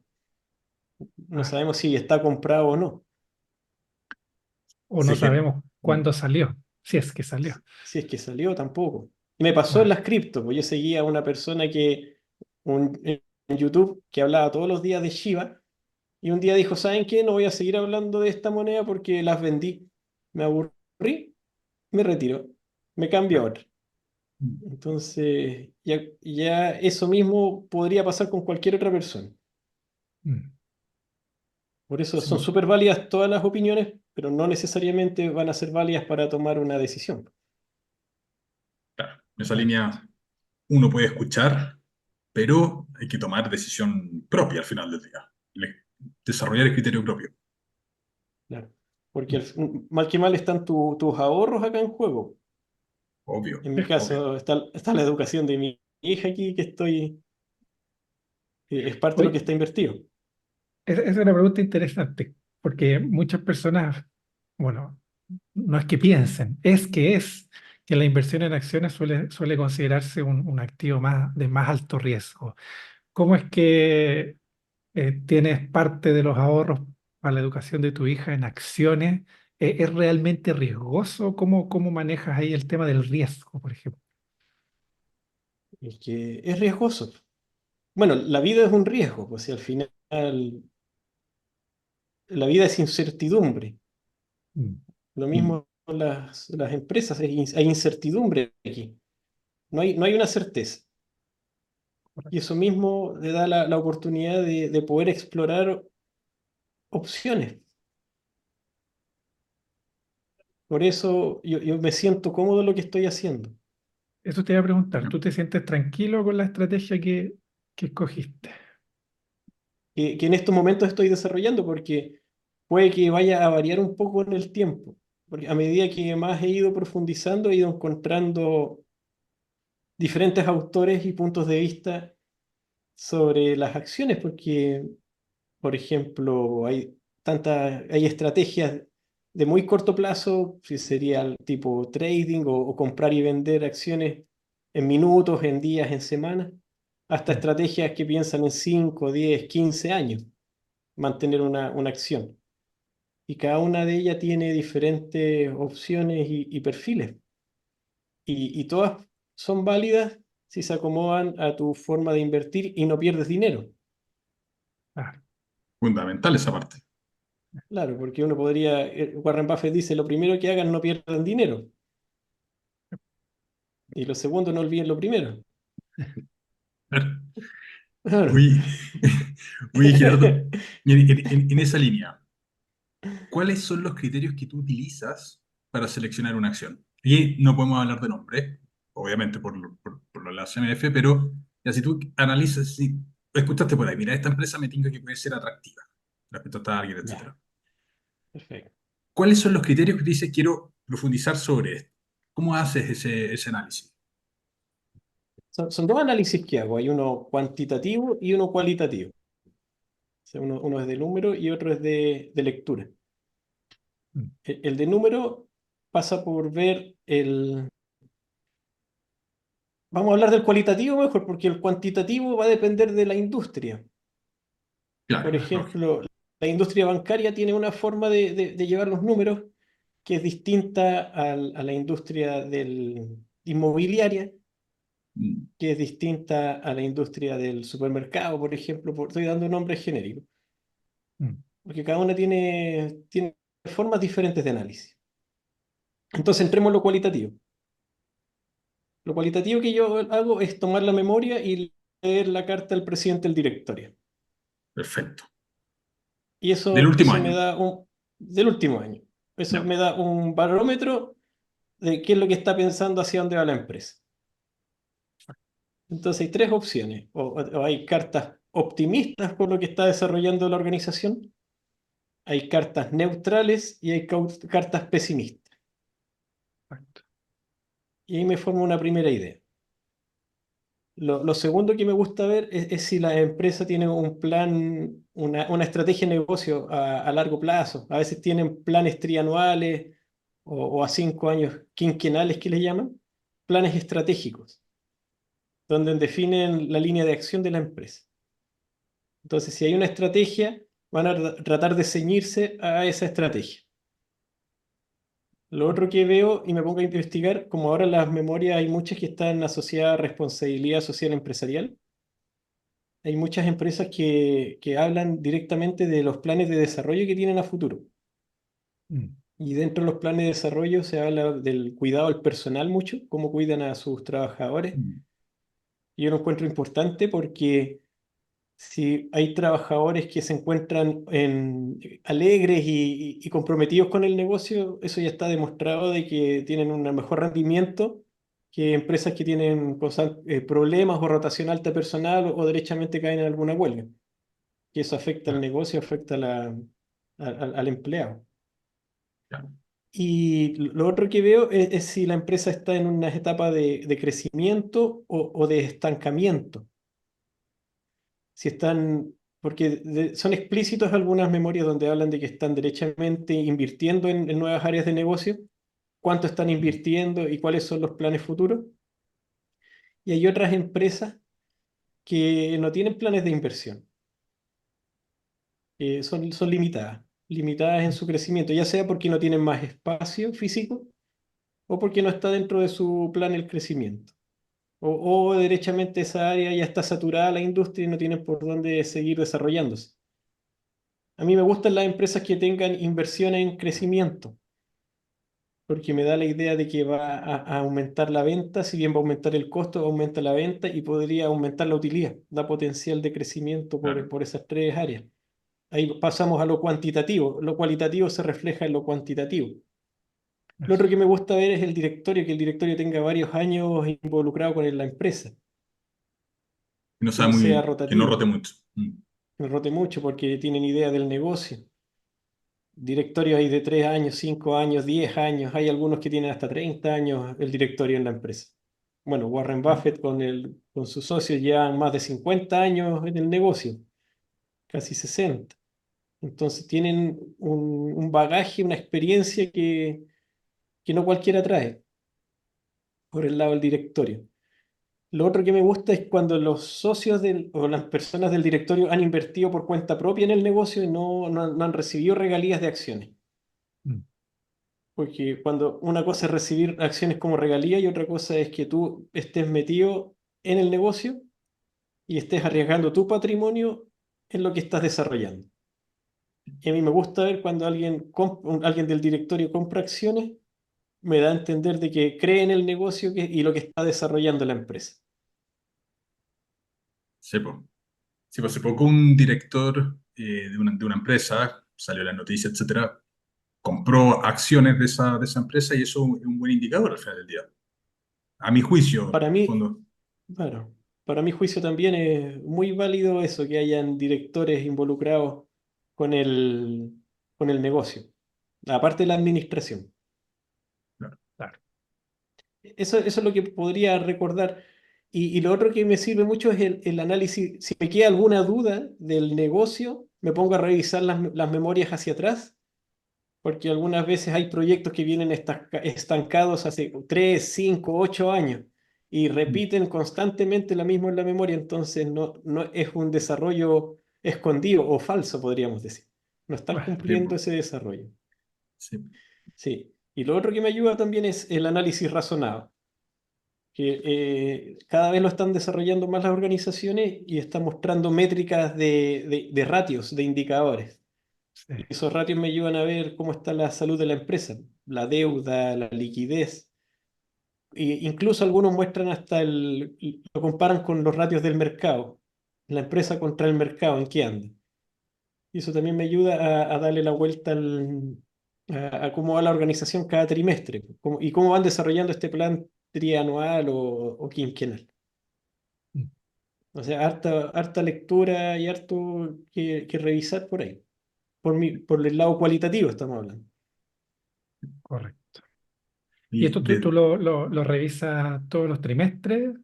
No Ah, sabemos si está comprado o no. o no Sé que, sabemos cuándo salió, si es que salió. Si es que salió, tampoco. Y me pasó en Ah, las cripto, pues yo seguía a una persona en YouTube que hablaba todos los días de Shiba y un día dijo, ¿saben qué? No voy a seguir hablando de esta moneda porque las vendí. Me aburrí, me retiro, me cambio a otra. Entonces, ya eso mismo podría pasar con cualquier otra persona. mm, Por eso son sí, súper válidas todas las opiniones, pero no necesariamente van a ser válidas para tomar una decisión. claro, en esa línea uno puede escuchar, pero hay que tomar decisión propia al final del día. Desarrollar el criterio propio. Claro. Porque mal que mal están tus ahorros acá en juego. Obvio, En mi obvio. caso está la educación de mi hija aquí, es parte de lo que Oye, está invertido. esa es una pregunta interesante, porque muchas personas, bueno, no es que piensen, es que que la inversión en acciones suele considerarse un activo de más alto riesgo. ¿Cómo es que tienes parte de los ahorros para la educación de tu hija en acciones? ¿Es realmente riesgoso? ¿Cómo manejas ahí el tema del riesgo, por ejemplo? Es que es riesgoso. Bueno, la vida es un riesgo, pues si al final la vida es incertidumbre. Mm, Lo Mm. mismo con las empresas, hay incertidumbre aquí. No hay una certeza. Y eso mismo le da la oportunidad de poder explorar opciones. Por eso yo me siento cómodo en lo que estoy haciendo. Eso te iba a preguntar, ¿no? ¿tú te sientes tranquilo con la estrategia que escogiste? Que en estos momentos estoy desarrollando, porque puede que vaya a variar un poco en el tiempo. Porque a medida que más he ido profundizando, he ido encontrando diferentes autores y puntos de vista sobre las acciones, porque, por ejemplo, hay estrategias de muy corto plazo, si sería el tipo trading o comprar y vender acciones en minutos, en días, en semanas, hasta Mm, estrategias que piensan en 5, 10, 15 años, mantener una acción. Y cada una de ellas tiene diferentes opciones y perfiles. Y todas son válidas si se acomodan a tu forma de invertir y no pierdes dinero. claro. Fundamental esa parte. Claro, porque uno podría, Warren Buffett dice, lo primero que hagan no pierdan dinero. Y lo segundo, no olviden lo primero. Claro. Oye, oye, Gerardo, en esa línea, ¿cuáles son los criterios que tú utilizas para seleccionar una acción? Y no podemos hablar de nombre, obviamente por lo de la CMF, pero ya si tú analizas, si escuchaste por ahí, mira, esta empresa me tinca que puede ser atractiva respecto a target, Ya, etcétera. perfecto. ¿Cuáles son los criterios que tú dices quiero profundizar sobre esto? ¿Cómo haces ese análisis? Son dos análisis que hago. Hay uno cuantitativo y uno cualitativo. O sea, uno es de número y otro es de lectura. Mm, El de número pasa por ver el... Vamos a hablar del cualitativo mejor, porque el cuantitativo va a depender de la industria. Por Claro, lógico. ejemplo, la industria bancaria tiene una forma de llevar los números que es distinta a la industria inmobiliaria, Mm, que es distinta a la industria del supermercado, por ejemplo. Estoy dando nombres genéricos, mm, porque cada una tiene formas diferentes de análisis. Entonces, entremos en lo cualitativo. Lo cualitativo que yo hago es tomar la memoria y leer la carta del presidente del directorio. perfecto. Y Del último eso me año. da del último año. Eso Ya. me da un barómetro de qué es lo que está pensando, hacia dónde va la empresa. Entonces hay tres opciones. O hay cartas optimistas por lo que está desarrollando la organización, hay cartas neutrales y hay cartas pesimistas. exacto. Y ahí me forma una primera idea. Lo segundo que me gusta ver es si la empresa tiene un plan, una estrategia de negocio a largo plazo. A veces tienen planes trianuales o a 5 años quinquenales que le llaman, planes estratégicos, donde definen la línea de acción de la empresa. Entonces, si hay una estrategia, van a tratar de ceñirse a esa estrategia. Lo otro que veo y me pongo a investigar, como ahora las memorias hay muchas que están asociadas a responsabilidad social empresarial, hay muchas empresas que hablan directamente de los planes de desarrollo que tienen a futuro. Mm, Y dentro de los planes de desarrollo se habla del cuidado al personal mucho, cómo cuidan a sus trabajadores. Mm, Y yo lo encuentro importante porque si hay trabajadores que se encuentran alegres y comprometidos con el negocio, eso ya está demostrado de que tienen un mejor rendimiento que empresas que tienen problemas o rotación alta de personal o derechamente caen en alguna huelga. Que eso afecta al claro, negocio, afecta al empleado. claro. Y lo otro que veo es si la empresa está en una etapa de crecimiento o de estancamiento. Si están, porque son explícitos algunas memorias donde hablan de que están derechamente invirtiendo en nuevas áreas de negocio, cuánto están Mm, invirtiendo y cuáles son los planes futuros. Y hay otras empresas que no tienen planes de inversión, son limitadas en su crecimiento, ya sea porque no tienen más espacio físico o porque no está dentro de su plan el crecimiento. O derechamente esa área ya está saturada la industria y no tienen por dónde seguir desarrollándose. A mí me gustan las empresas que tengan inversión en crecimiento, porque me da la idea de que va a aumentar la venta, si bien va a aumentar el costo, aumenta la venta y podría aumentar la utilidad, da potencial de crecimiento Claro, por esas tres áreas. Ahí pasamos a lo cuantitativo, lo cualitativo se refleja en lo cuantitativo. Lo otro eso. que me gusta ver es el directorio, que el directorio tenga varios años involucrado con la empresa, que no que sea no sea que no rote rotativo, mucho. que no rote mucho porque tienen idea del negocio. Directorios hay de 3 años, 5 años, 10 años, hay algunos que tienen hasta 30 años el directorio en la empresa. Bueno, Warren Buffett con sus socios llevan más de 50 años en el negocio, casi 60. Entonces tienen un bagaje, una experiencia que no cualquiera trae por el lado del directorio. Lo otro que me gusta es cuando los socios o las personas del directorio han invertido por cuenta propia en el negocio y no han recibido regalías de acciones. Mm. Porque cuando una cosa es recibir acciones como regalía y otra cosa es que tú estés metido en el negocio y estés arriesgando tu patrimonio en lo que estás desarrollando. Y a mí me gusta ver cuando alguien del directorio compra acciones, me da a entender de que cree en el negocio y lo que está desarrollando la empresa. Sí, po. Sí, pues hace poco un director de una empresa, salió en la noticia, etcétera, compró acciones de esa empresa y eso es un buen indicador al final del día. A mi juicio, Para mí, cuando, bueno, para mi juicio también es muy válido eso, que hayan directores involucrados con con el negocio, aparte de la administración. claro, Claro. Eso es lo que podría recordar. Y lo otro que me sirve mucho es el análisis. Si me queda alguna duda del negocio, me pongo a revisar las memorias hacia atrás, porque algunas veces hay proyectos que vienen estancados hace 3 5 8 años y mm, repiten constantemente lo mismo en la memoria, entonces no es un desarrollo escondido o falso, podríamos decir. No están Bueno, sí, cumpliendo po, ese desarrollo. sí, Sí. Y lo otro que me ayuda también es el análisis razonado, que cada vez lo están desarrollando más las organizaciones y están mostrando métricas de ratios, de indicadores. sí. Y esos ratios me ayudan a ver cómo está la salud de la empresa, la deuda, la liquidez. Incluso algunos muestran lo comparan con los ratios del mercado, la empresa contra el mercado, en qué anda. Y eso también me ayuda a darle la vuelta a cómo va la organización cada trimestre y cómo van desarrollando este plan trianual o quinquenal. Mm. O sea, harta lectura y harto que revisar por ahí. Por el lado cualitativo estamos hablando. Correcto. ¿Y y esto tú lo revisas todos los trimestres, más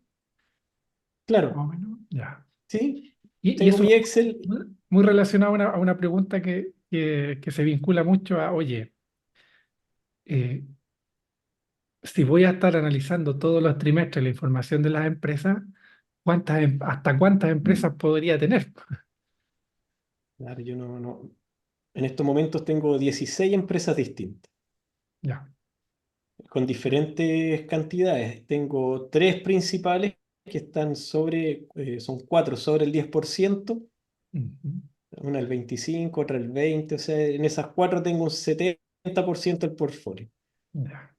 Claro, o menos? Ya. sí, Y tengo eso mi Excel. muy relacionado a una pregunta que se vincula mucho a, oye, eh, si voy a estar analizando todos los trimestres la información de las empresas, ¿hasta cuántas empresas podría tener? Claro, yo no. En estos momentos tengo 16 empresas distintas, Ya. con diferentes cantidades. Tengo tres principales que están son cuatro sobre el 10%, Ujú. una el 25%, otra el 20%, o sea, en esas cuatro tengo un 70% del portfolio. Ya.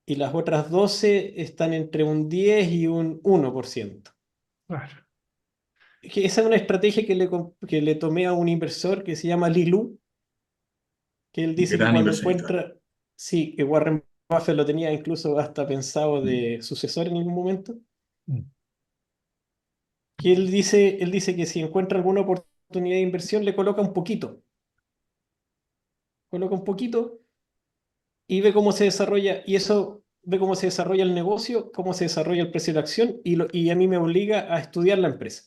Y las otras 12 están entre un 10 y un 1%. Claro. Que esa es una estrategia que le tomé a un inversor que se llama Lilu, que él dice que gran cuando inversionista. encuentra, sí, que Warren Buffett lo tenía incluso hasta pensado de sucesor en algún momento, Mm. que él dice que si encuentra alguna oportunidad de inversión le coloca un poquito y ve cómo se desarrolla, y eso ve cómo se desarrolla el negocio, cómo se desarrolla el precio de la acción y a mí me obliga a estudiar la empresa.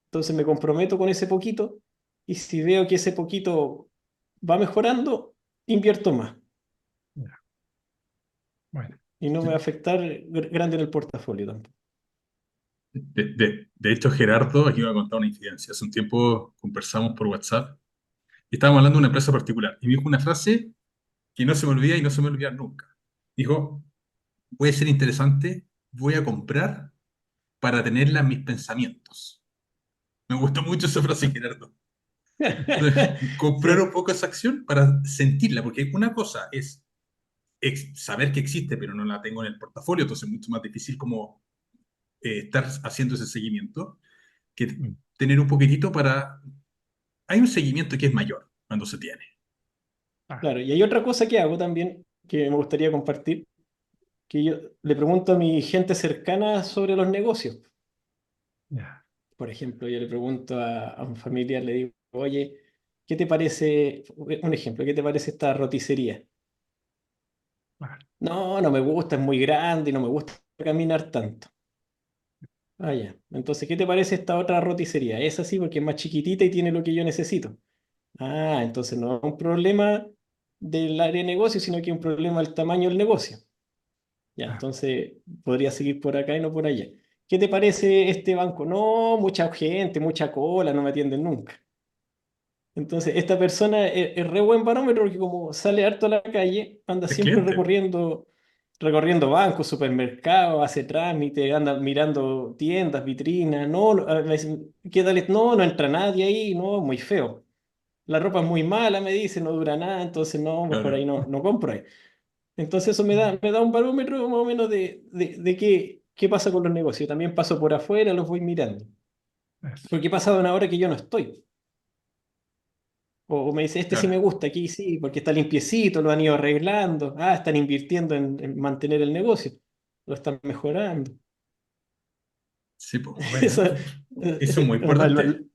Entonces me comprometo con ese poquito y si veo que ese poquito va mejorando, invierto más Ya. Bueno, y no me va a afectar grande en el portafolio tampoco. De hecho, Gerardo, aquí me a contar una incidencia. Hace un tiempo conversamos por WhatsApp y estábamos hablando de una empresa particular. Y me dijo una frase que no se me olvida y no se me olvida nunca. Dijo, puede ser interesante, voy a comprar para tenerla en mis pensamientos. Me gustó mucho esa frase, Gerardo. Entonces, comprar un Sí, poco esa acción para sentirla, porque una cosa es saber que existe, pero no la tengo en el portafolio, entonces es mucho más difícil como estar haciendo ese seguimiento que Mm. tener un poquitito para... Hay un seguimiento que es mayor cuando se tiene. Ah, Claro, y hay otra cosa que hago también que me gustaría compartir, que yo le pregunto a mi gente cercana sobre los negocios. ya, Por ejemplo, yo le pregunto a un familiar, le digo, oye, ¿qué te parece, un ejemplo, ¿qué te parece esta roticería? claro, No, no me gusta, es muy grande y no me gusta caminar tanto. Ah, ya. Entonces, ¿qué te parece esta otra roticería? Es así porque es más chiquitita y tiene lo que yo necesito. Ah, entonces no es un problema del área de negocio, sino que es un problema del tamaño del negocio. Ya, claro. entonces podría seguir por acá y no por allá. ¿Qué te parece este banco? No, mucha gente, mucha cola, no me atienden nunca. Entonces, esta persona es re buen barómetro porque como sale harto a la calle, anda Es siempre cliente, recorriendo bancos, supermercados, hace trámite, anda mirando tiendas, vitrinas, no, me dicen, ¿qué tal? No, no entra nadie ahí, no, muy feo. La ropa es muy mala, me dice, no dura nada, entonces no, mejor ahí claro. no, no compro ahí. Entonces eso me da un barómetro más o menos de qué pasa con los negocios. También paso por afuera, los voy mirando. Eso. Porque he pasado una hora que yo no estoy. O me dice, este sí me Claro. gusta, aquí sí, porque está limpiecito, lo han ido arreglando. Ah, están invirtiendo en mantener el negocio. Lo están mejorando. Sí, pues. Bueno, Eso, Eso es muy importante.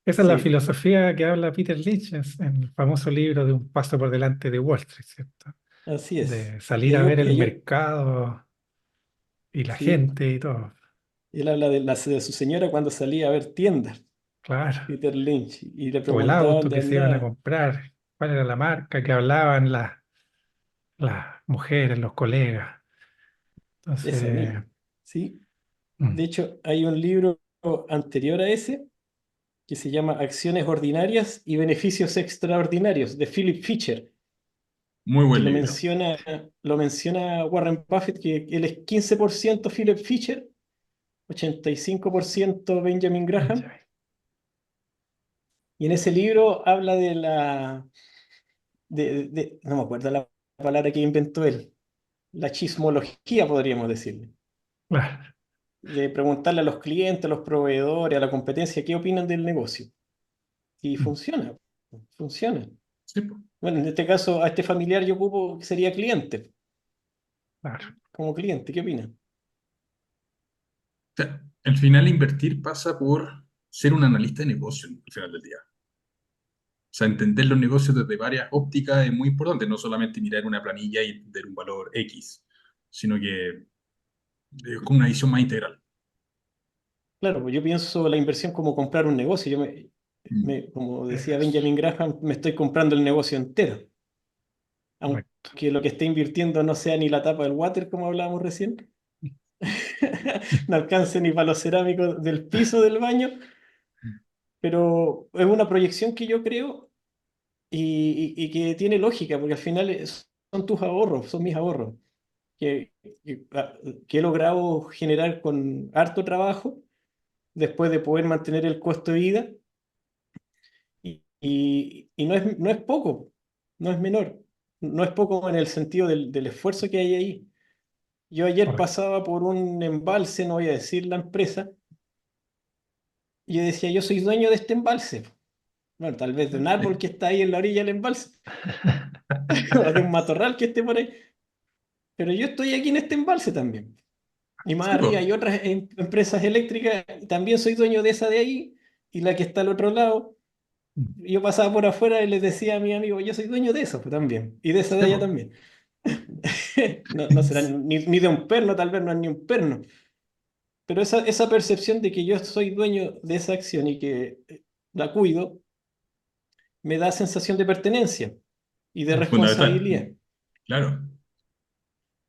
esa es la sí, filosofía que habla Peter Lynch en el famoso libro de Un paso por delante de Wall Street, ¿cierto? así es. De Y salir a hay, ver y el hay mercado y la sí, gente y todo. él habla de su señora cuando salía a ver tiendas, Claro. Peter Lynch, y le O el preguntaba auto dónde que se iban a andaba. comprar, cuál era la marca que hablaban las mujeres, los colegas. Esa Entonces, misma. Sí. mm, De hecho, hay un libro anterior a ese que se llama Acciones Ordinarias y Beneficios Extraordinarios, de Philip Fisher, Muy que buen lo libro. menciona, lo menciona Warren Buffett, que él es 15% Philip Fisher, 85% Benjamin Graham. Benjamin. Y en ese libro habla no me acuerdo la palabra que inventó él, la chismología, podríamos decirle, Claro. de preguntarle a los clientes, a los proveedores, a la competencia, qué opinan del negocio. Y Mm, funciona, funciona. Sí, pues. Bueno, en este caso, a este familiar yo ocupo que sería cliente, claro. como cliente, ¿qué opina? O sea, al final invertir pasa por ser un analista de negocio al final del día. O sea, entender los negocios desde varias ópticas es muy importante, no solamente mirar una planilla y entender un valor X, sino que es como una visión más integral. Claro, pues yo pienso la inversión como comprar un negocio. Mm. Como decía Eso. Benjamin Graham, me estoy comprando el negocio entero. Correcto. Aunque lo que esté invirtiendo no sea ni la tapa del water, como hablábamos recién, no alcance ni para los cerámicos del piso del baño, pero es una proyección que yo creo y que tiene lógica, porque al final son tus ahorros, son mis ahorros, que, que he logrado generar con harto trabajo después de poder mantener el costo de vida. Y no es poco, no es menor, no es poco en el sentido del esfuerzo que hay ahí. Yo ayer Correcto. pasaba por un embalse, no voy a decir la empresa, y yo decía, yo soy dueño de este embalse. Bueno, tal vez de un árbol que está ahí en la orilla del embalse, o de un matorral que esté por ahí, pero yo estoy aquí en este embalse también. Y más Sí, pues. arriba hay otras empresas eléctricas, y también soy dueño de esa de ahí, y la que está al otro lado. Mm, Yo pasaba por afuera y les decía a mi amigo, yo soy dueño de eso también, y de esa de Sí, allá pues. también. No será ni de un perno, tal vez no es ni un perno, pero esa percepción de que yo soy dueño de esa acción y que la cuido, me da sensación de pertenencia y de eso. Fundamental. responsabilidad. Claro.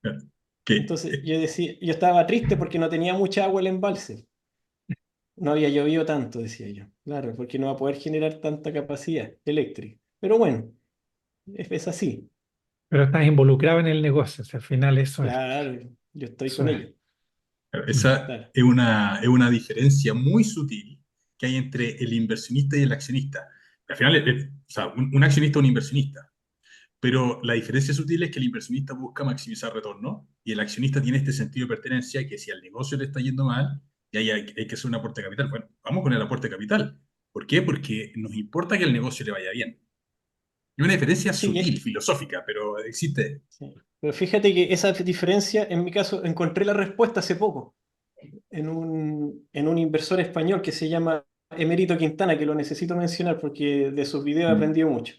Claro. Que, Entonces yo decía, yo estaba triste porque no tenía mucha agua el embalse. No había llovido tanto, decía yo. Claro, porque no va a poder generar tanta capacidad eléctrica. Pero bueno, es así. Pero estás involucrado en el negocio, o sea, al final Claro, yo estoy eso con es. ellos. Mm, esa Claro. es una diferencia muy sutil que hay entre el inversionista y el accionista. Al final, o sea, un accionista es un inversionista, Pero la diferencia sutil es que el inversionista busca maximizar retorno y el accionista tiene este sentido de pertenencia que si al negocio le está yendo mal, y ahí hay que hacer un aporte de capital. Bueno, vamos con el aporte de capital. ¿Por qué? Porque nos importa que el negocio le vaya bien. Es una diferencia Sí, sutil, filosófica, pero existe. sí. Pero fíjate que esa diferencia, en mi caso, encontré la respuesta hace poco en un inversor español que se llama Emerito Quintana, que lo necesito mencionar porque de sus videos he Mm, aprendido mucho,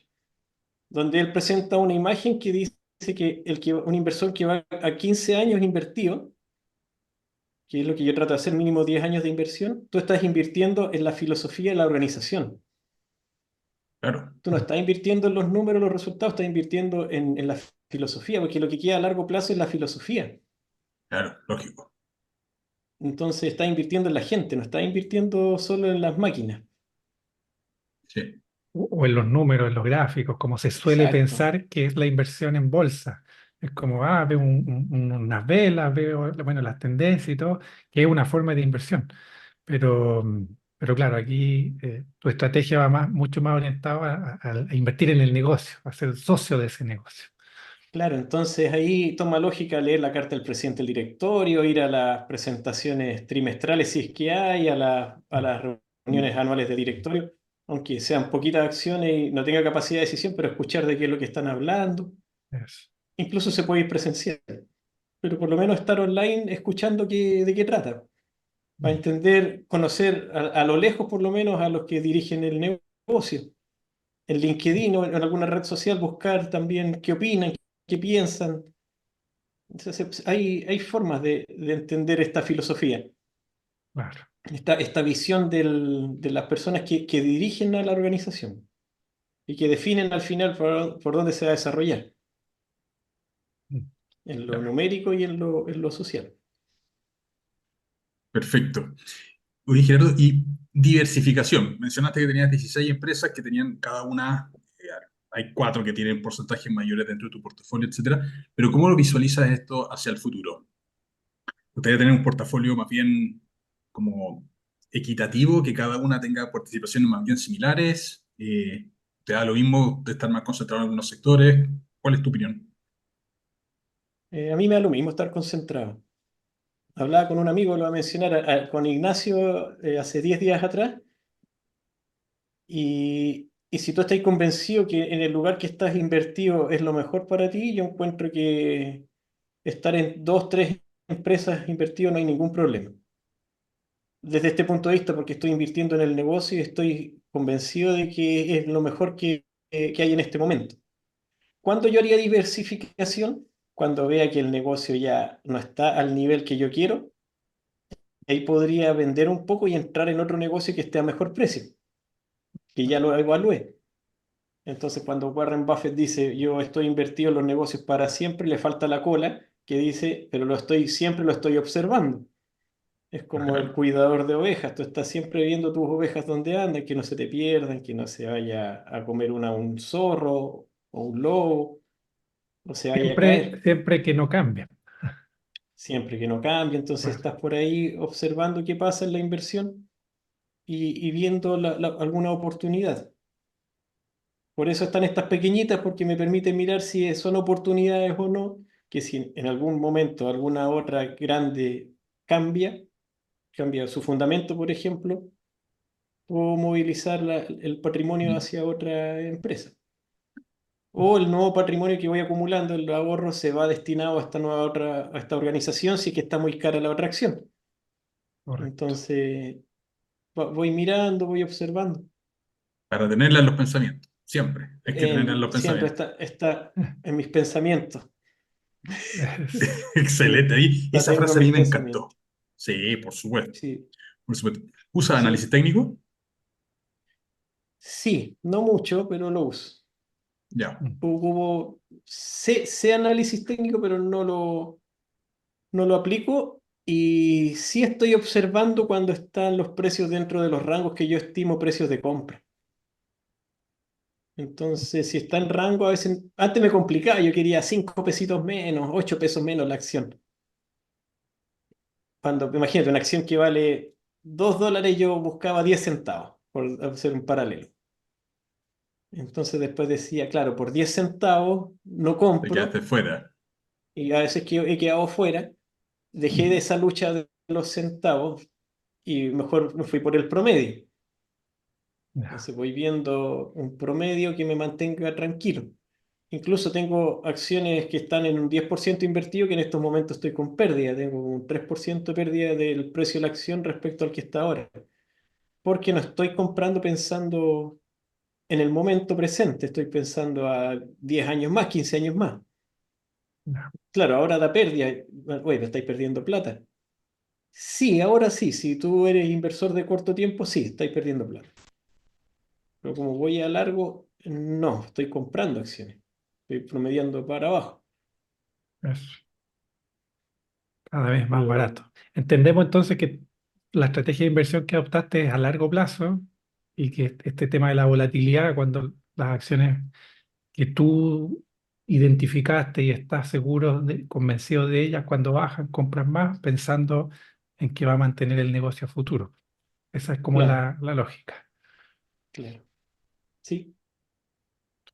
donde él presenta una imagen que dice que, un inversor que va a 15 años invertido, que es lo que yo trato de hacer, mínimo 10 años de inversión, tú estás invirtiendo en la filosofía de la organización. claro, Tú no estás invirtiendo en los números, los resultados, estás invirtiendo en la filosofía, porque lo que queda a largo plazo es la filosofía. claro, lógico. Entonces estás invirtiendo en la gente, no estás invirtiendo solo en las máquinas. Sí, O en los números, en los gráficos, como se suele Exacto. pensar que es la inversión en bolsa. Es como, veo unas velas, veo, bueno, las tendencias y todo, que es una forma de inversión. Pero, pero claro, aquí tu estrategia va mucho más orientada a invertir en el negocio, a ser socio de ese negocio. Claro, entonces ahí toma lógica leer la carta del presidente del directorio, ir a las presentaciones trimestrales si es que hay, a Mm, las reuniones anuales de directorio, aunque sean poquitas acciones y no tenga capacidad de decisión, pero escuchar de qué es lo que están hablando. eso. Incluso se puede ir presencial, pero por lo menos estar online escuchando de qué trata, para Mm, entender, conocer a lo lejos por lo menos a los que dirigen el negocio. En LinkedIn o en alguna red social buscar también qué opinan, qué piensan. Entonces, hay formas de entender esta filosofía, claro. esta visión de las personas que dirigen a la organización y que definen al final por dónde se va a desarrollar, Mm, en lo claro. numérico y en lo social. Perfecto. Oye, Gerardo, y diversificación. Mencionaste que tenías 16 empresas que tenían cada una, hay cuatro que tienen porcentajes mayores dentro de tu portafolio, etcétera. Pero ¿cómo lo visualizas esto hacia el futuro? ¿Gustaría tener un portafolio más bien como equitativo, que cada una tenga participaciones más bien similares? ¿Te da lo mismo de estar más concentrado en algunos sectores? ¿Cuál es tu opinión? A mí me da lo mismo estar concentrado. Hablaba con un amigo, lo voy a mencionar, con Ignacio hace 10 días atrás, y si tú estás convencido que en el lugar que estás invertido es lo mejor para ti, yo encuentro que estar en dos, tres empresas invertido no hay ningún problema. Desde este punto de vista, porque estoy invirtiendo en el negocio y estoy convencido de que es lo mejor que hay en este momento. ¿Cuándo yo haría diversificación? Cuando vea que el negocio ya no está al nivel que yo quiero, ahí podría vender un poco y entrar en otro negocio que esté a mejor precio, que ya lo evalué. Entonces, cuando Warren Buffett dice, yo estoy invertido en los negocios para siempre, le falta la cola, que dice, pero siempre lo estoy observando. Es como el Ajá. cuidador de ovejas. Tú estás siempre viendo tus ovejas donde andan, que no se te pierdan, que no se vaya a comer un zorro o un lobo, no se vaya a Siempre, caer. siempre que no cambia. Siempre que no cambie, entonces Claro. estás por ahí observando qué pasa en la inversión y viendo alguna oportunidad. Por eso están estas pequeñitas, porque me permiten mirar si son oportunidades o no, que si en algún momento alguna otra grande cambia su fundamento, por ejemplo, o movilizar el patrimonio Mm. hacia otra empresa. O el nuevo patrimonio que voy acumulando, el ahorro, se va destinado a esta organización si es que está muy cara la otra acción. Correcto. Entonces, voy mirando, voy observando. Para tenerla en los pensamientos. Siempre. Hay que tenerla en los Siempre pensamientos. está en mis pensamientos. Es- Sí, Excelente. Ahí, la esa tengo en frase a mis mí me encantó. pensamientos. Sí, por supuesto. Sí, Por supuesto. ¿Usa análisis sí, técnico? sí, no mucho, pero lo uso. Ya. Sé análisis técnico, pero no lo aplico y sí estoy observando cuando están los precios dentro de los rangos que yo estimo precios de compra. Entonces, si está en rango, a veces, antes me complicaba, yo quería 5 pesitos menos, 8 pesos menos la acción. Imagínate, una acción que vale $2, yo buscaba 10 centavos, por hacer un paralelo. Entonces después decía, claro, por 10 centavos no Te quedaste compro fuera. y a veces que he quedado fuera, dejé de esa lucha de los centavos y mejor me fui por el promedio. Ya, Entonces voy viendo un promedio que me mantenga tranquilo. Incluso tengo acciones que están en un 10% invertido que en estos momentos estoy con pérdida. Tengo un 3% de pérdida del precio de la acción respecto al que está ahora. Porque no estoy comprando pensando en el momento presente, estoy pensando a 10 años más, 15 años más. ya, Claro, ahora da pérdida. Oye, me estáis perdiendo plata. Sí, ahora sí. Si tú eres inversor de corto tiempo, sí, estáis perdiendo plata. Pero como voy a largo, no, estoy comprando acciones. Estoy promediando para abajo. eso, cada vez más Pero barato. Entendemos entonces que la estrategia de inversión que adoptaste es a largo plazo y que este tema de la volatilidad, cuando las acciones que tú identificaste y estás seguro, convencido de ellas, cuando bajan, compras más pensando en que va a mantener el negocio a futuro. Esa es como claro, la lógica. claro. Sí,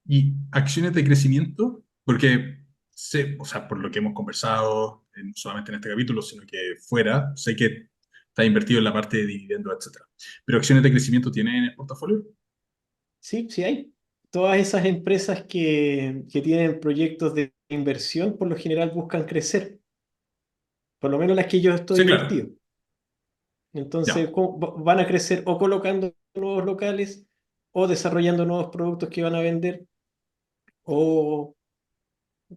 Y acciones de crecimiento, porque sé, o sea, por lo que hemos conversado, no solamente en este capítulo, sino que fuera, sé que está invertido en la parte de dividendos, etcétera. Pero acciones de crecimiento tienen en el portafolio. sí, sí hay. Todas esas empresas que tienen proyectos de inversión, por lo general buscan crecer. Por lo menos las que yo estoy Sí, claro. invertido. Entonces, Ya. van a crecer o colocando nuevos locales, o desarrollando nuevos productos que van a vender, o,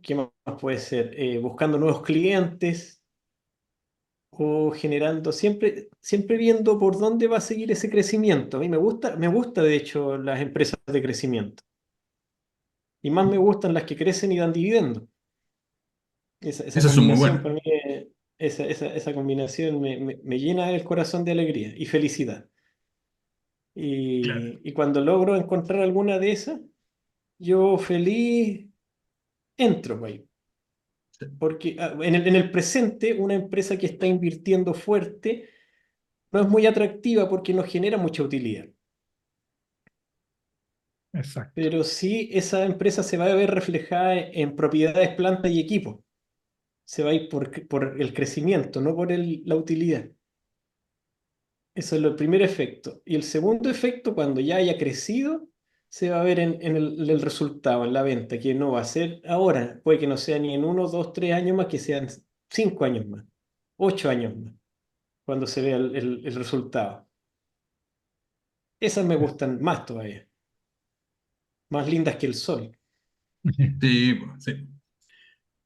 ¿qué más puede ser? Buscando nuevos clientes, o generando, siempre viendo por dónde va a seguir ese crecimiento. A mí me gusta de hecho las empresas de crecimiento. Y más me gustan las que crecen y dan dividendos. Esa Esas son muy combinación buenas. para mí, esa combinación me llena el corazón de alegría y felicidad. Claro. Y cuando logro encontrar alguna de esas, yo feliz entro ahí. Sí, Porque en el presente, una empresa que está invirtiendo fuerte no es muy atractiva porque no genera mucha utilidad. Exacto, Pero sí, esa empresa se va a ver reflejada en propiedades, planta y equipo. Se va a ir por el crecimiento, no por la utilidad. Eso es el primer efecto. Y el segundo efecto, cuando ya haya crecido, se va a ver en el resultado, en la venta, que no va a ser ahora. Puede que no sea ni en 1, 2, 3 años más, que sean 5 años más, 8 años más, cuando se vea el resultado. Esas me eso. gustan más todavía, más lindas que el sol. sí, pues, sí.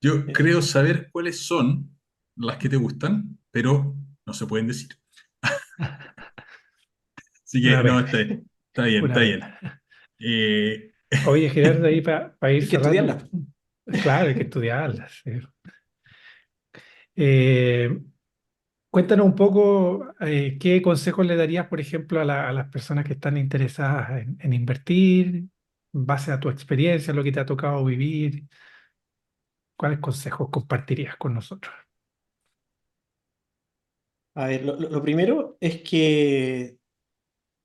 Yo Eh, creo saber cuáles son las que te gustan, pero no se pueden decir. Así que Una no, pena, está bien, está una bien. pena. Eh, Oye, Gerardo, ahí para ir Hay que cerrando, estudiarlas. claro, hay que estudiarlas. Sí. Eh, Cuéntanos un poco qué consejos le darías, por ejemplo, a las personas que están interesadas en invertir, en base a tu experiencia, lo que te ha tocado vivir. ¿Cuáles consejos compartirías con nosotros? A ver, lo primero es que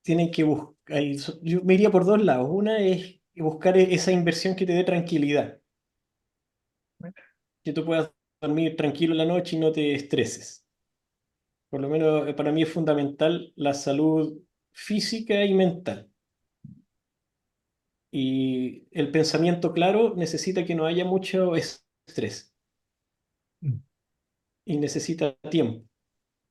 tienen que buscar, yo me iría por dos lados. Una es buscar esa inversión que te dé tranquilidad, que tú puedas dormir tranquilo en la noche y no te estreses. Por lo menos para mí es fundamental la salud física y mental. Y el pensamiento claro necesita que no haya mucho estrés Mm, y necesita tiempo.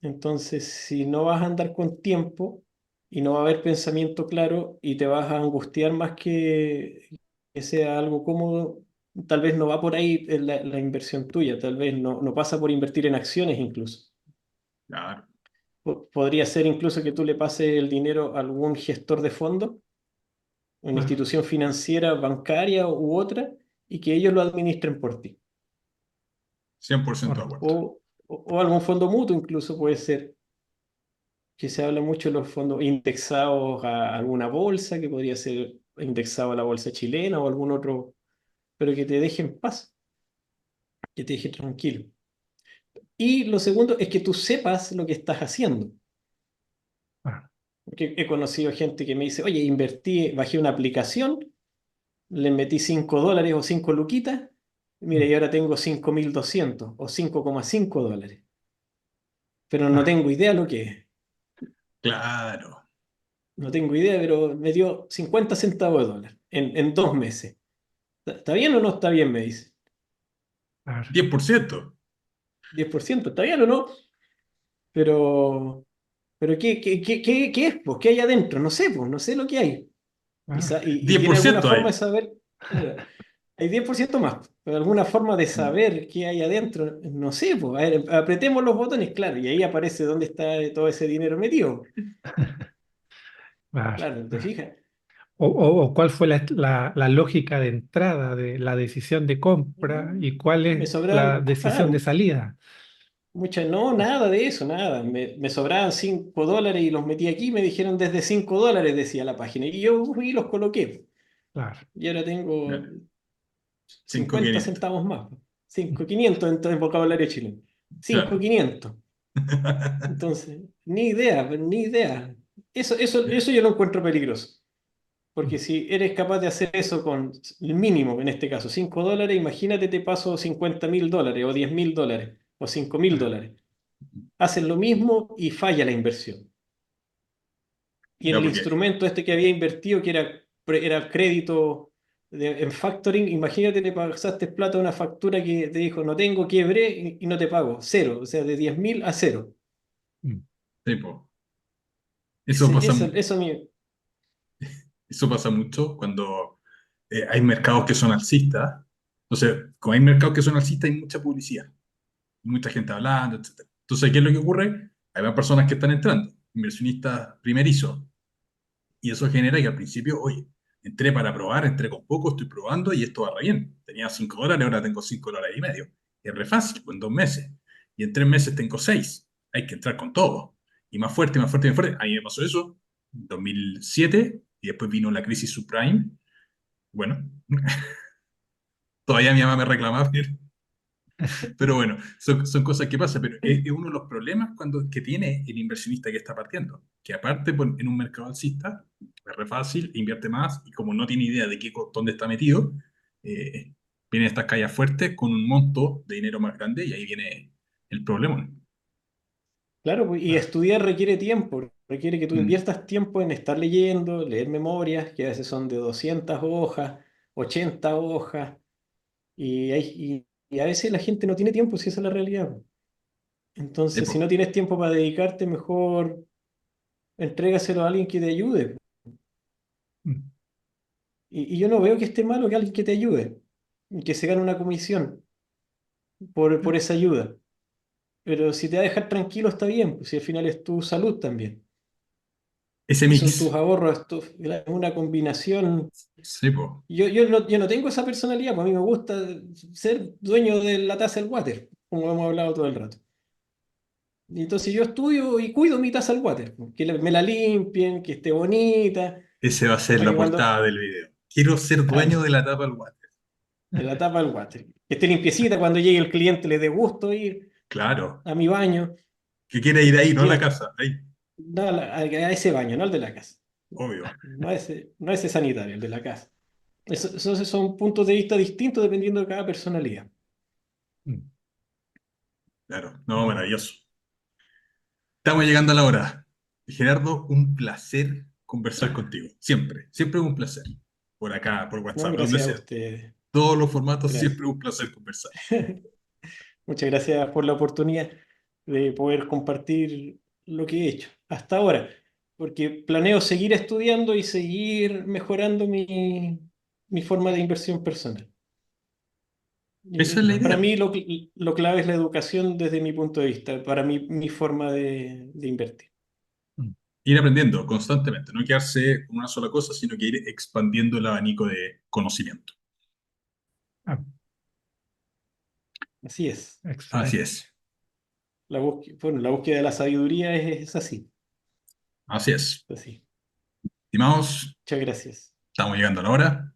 Entonces, si no vas a andar con tiempo y no va a haber pensamiento claro y te vas a angustiar más que sea algo cómodo, tal vez no va por ahí la inversión tuya, tal vez no pasa por invertir en acciones incluso. claro, Podría ser incluso que tú le pases el dinero a algún gestor de fondo, una claro, institución financiera, bancaria u otra, y que ellos lo administren por ti. 100% de O, acuerdo. o algún fondo mutuo incluso puede ser, que se habla mucho de los fondos indexados a alguna bolsa, que podría ser indexado a la bolsa chilena o algún otro, pero que te deje en paz, que te deje tranquilo. Y lo segundo es que tú sepas lo que estás haciendo. claro, Porque he conocido gente que me dice, oye, invertí, bajé una aplicación le metí $5 o 5 luquitas, mira, Mm. y ahora tengo 5.200 o $5,5. Pero no Ah, tengo idea lo que es. Claro. No tengo idea, pero me dio 50 centavos de dólar en 2 meses. ¿Está bien o no está bien? Me dice. claro. 10%. 10%, ¿está bien o no? Pero, pero ¿qué es? Pues, ¿qué hay adentro? No sé, pues, no sé lo que hay. Y, Ah, y tiene alguna 10% forma hay. de saber. Claro, hay 10% más, pero alguna forma de Mm. saber qué hay adentro. No sé, pues, a ver, apretemos los botones, claro, y ahí aparece dónde está todo ese dinero metido. claro. Claro, ¿te fijas? O cuál fue la lógica de entrada de la decisión de compra y cuál Me es la sobraban, decisión de claro, salida. no, nada de eso, nada. Me sobraban $5 y los metí aquí, me dijeron desde $5, decía la página, y yo fui y los coloqué. Claro. Y ahora tengo Claro. 50 5.500. centavos más. 5.500 en vocabulario chileno. cinco Claro. quinientos Entonces, ni idea, ni idea. Eso yo lo encuentro peligroso. Porque si eres capaz de hacer eso con el mínimo, en este caso, $5, imagínate te paso $50.000 o $10.000 o cinco mil Ah, dólares. Hacen lo mismo y falla la inversión. Y en Claro, el porque instrumento este que había invertido, que era crédito en factoring, imagínate le pasaste plata a una factura que te dijo, no tengo, quiebré y no te pago. Cero, o sea, de 10.000 a cero. mm, sí, po. Eso pasa, Eso me... eso pasa mucho cuando hay mercados que son alcistas. Entonces, como hay mercados que son alcistas, hay mucha publicidad, mucha gente hablando, etcétera. Entonces, ¿qué es lo que ocurre? Hay más personas que están entrando, inversionistas primerizos, y eso genera que al principio, oye, entré para probar, entré con poco, estoy probando y esto va re bien. Tenía $5, ahora tengo $5.50. Es re fácil, pues, en 2 meses. Y en 3 meses tengo 6. Hay que entrar con todo. Y más fuerte, más fuerte, más fuerte. A mí me pasó eso en 2007 y después vino la crisis subprime. Bueno, todavía mi mamá me reclamaba, pero bueno, son cosas que pasan, pero es uno de los problemas que tiene el inversionista que está partiendo, que aparte en un mercado alcista es re fácil, invierte más y como no tiene idea de dónde está metido, eh, vienen estas calles fuertes con un monto de dinero más grande y ahí viene el problema. Claro, pues, y claro. estudiar requiere tiempo, requiere que tú Mm, inviertas tiempo en estar leyendo, leer memorias, que a veces son de 200 hojas, 80 hojas, y a veces la gente no tiene tiempo, si esa es la realidad. sí, Entonces, si po. no tienes tiempo para dedicarte, mejor entrégaselo a alguien que te ayude. Mm, Y yo no veo que esté malo que alguien que te ayude, y que se gane una comisión por esa ayuda. Pero si te va a dejar tranquilo, está bien, pues si al final es tu salud también. Ese Y son tus mix, ahorros, es una combinación. sí, po. Yo no tengo esa personalidad, pues a mí me gusta ser dueño de la taza del water, como hemos hablado todo el rato. Y entonces yo estudio y cuido mi taza del water, pues, que me la limpien, que esté bonita, Ese va a ser para la que cuando... portada del video. Quiero ser dueño de la tapa del water. De la tapa del water. Que esté limpiecita cuando llegue el cliente, le dé gusto ir Claro, a mi baño. que quiera ir ahí, no a la Quiera, casa, ahí, no, a ese baño, no al de la casa. obvio. No a ese sanitario, el de la casa. Esos son puntos de vista distintos dependiendo de cada personalidad. mm, Claro, no, mm. maravilloso. Estamos llegando a la hora. Gerardo, un placer conversar contigo. Siempre, siempre un placer. Por acá, por No, WhatsApp, donde gracias a sea. ustedes. Todos los formatos, Gracias. siempre un placer conversar. Muchas gracias por la oportunidad de poder compartir lo que he hecho hasta ahora, porque planeo seguir estudiando y seguir mejorando mi forma de inversión personal. Esa es la Para idea. mí lo clave es la educación desde mi punto de vista, para mi forma de invertir. Mm. Ir aprendiendo constantemente, no quedarse con una sola cosa, sino que ir expandiendo el abanico de conocimiento. Ah, Así es. Así excelente. es, Bueno, la búsqueda de la sabiduría es así. así es. Así. Estimados, Muchas gracias. estamos llegando a la hora.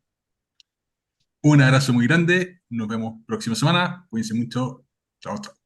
Un abrazo muy grande. Nos vemos próxima semana. Cuídense mucho. Chao, chao.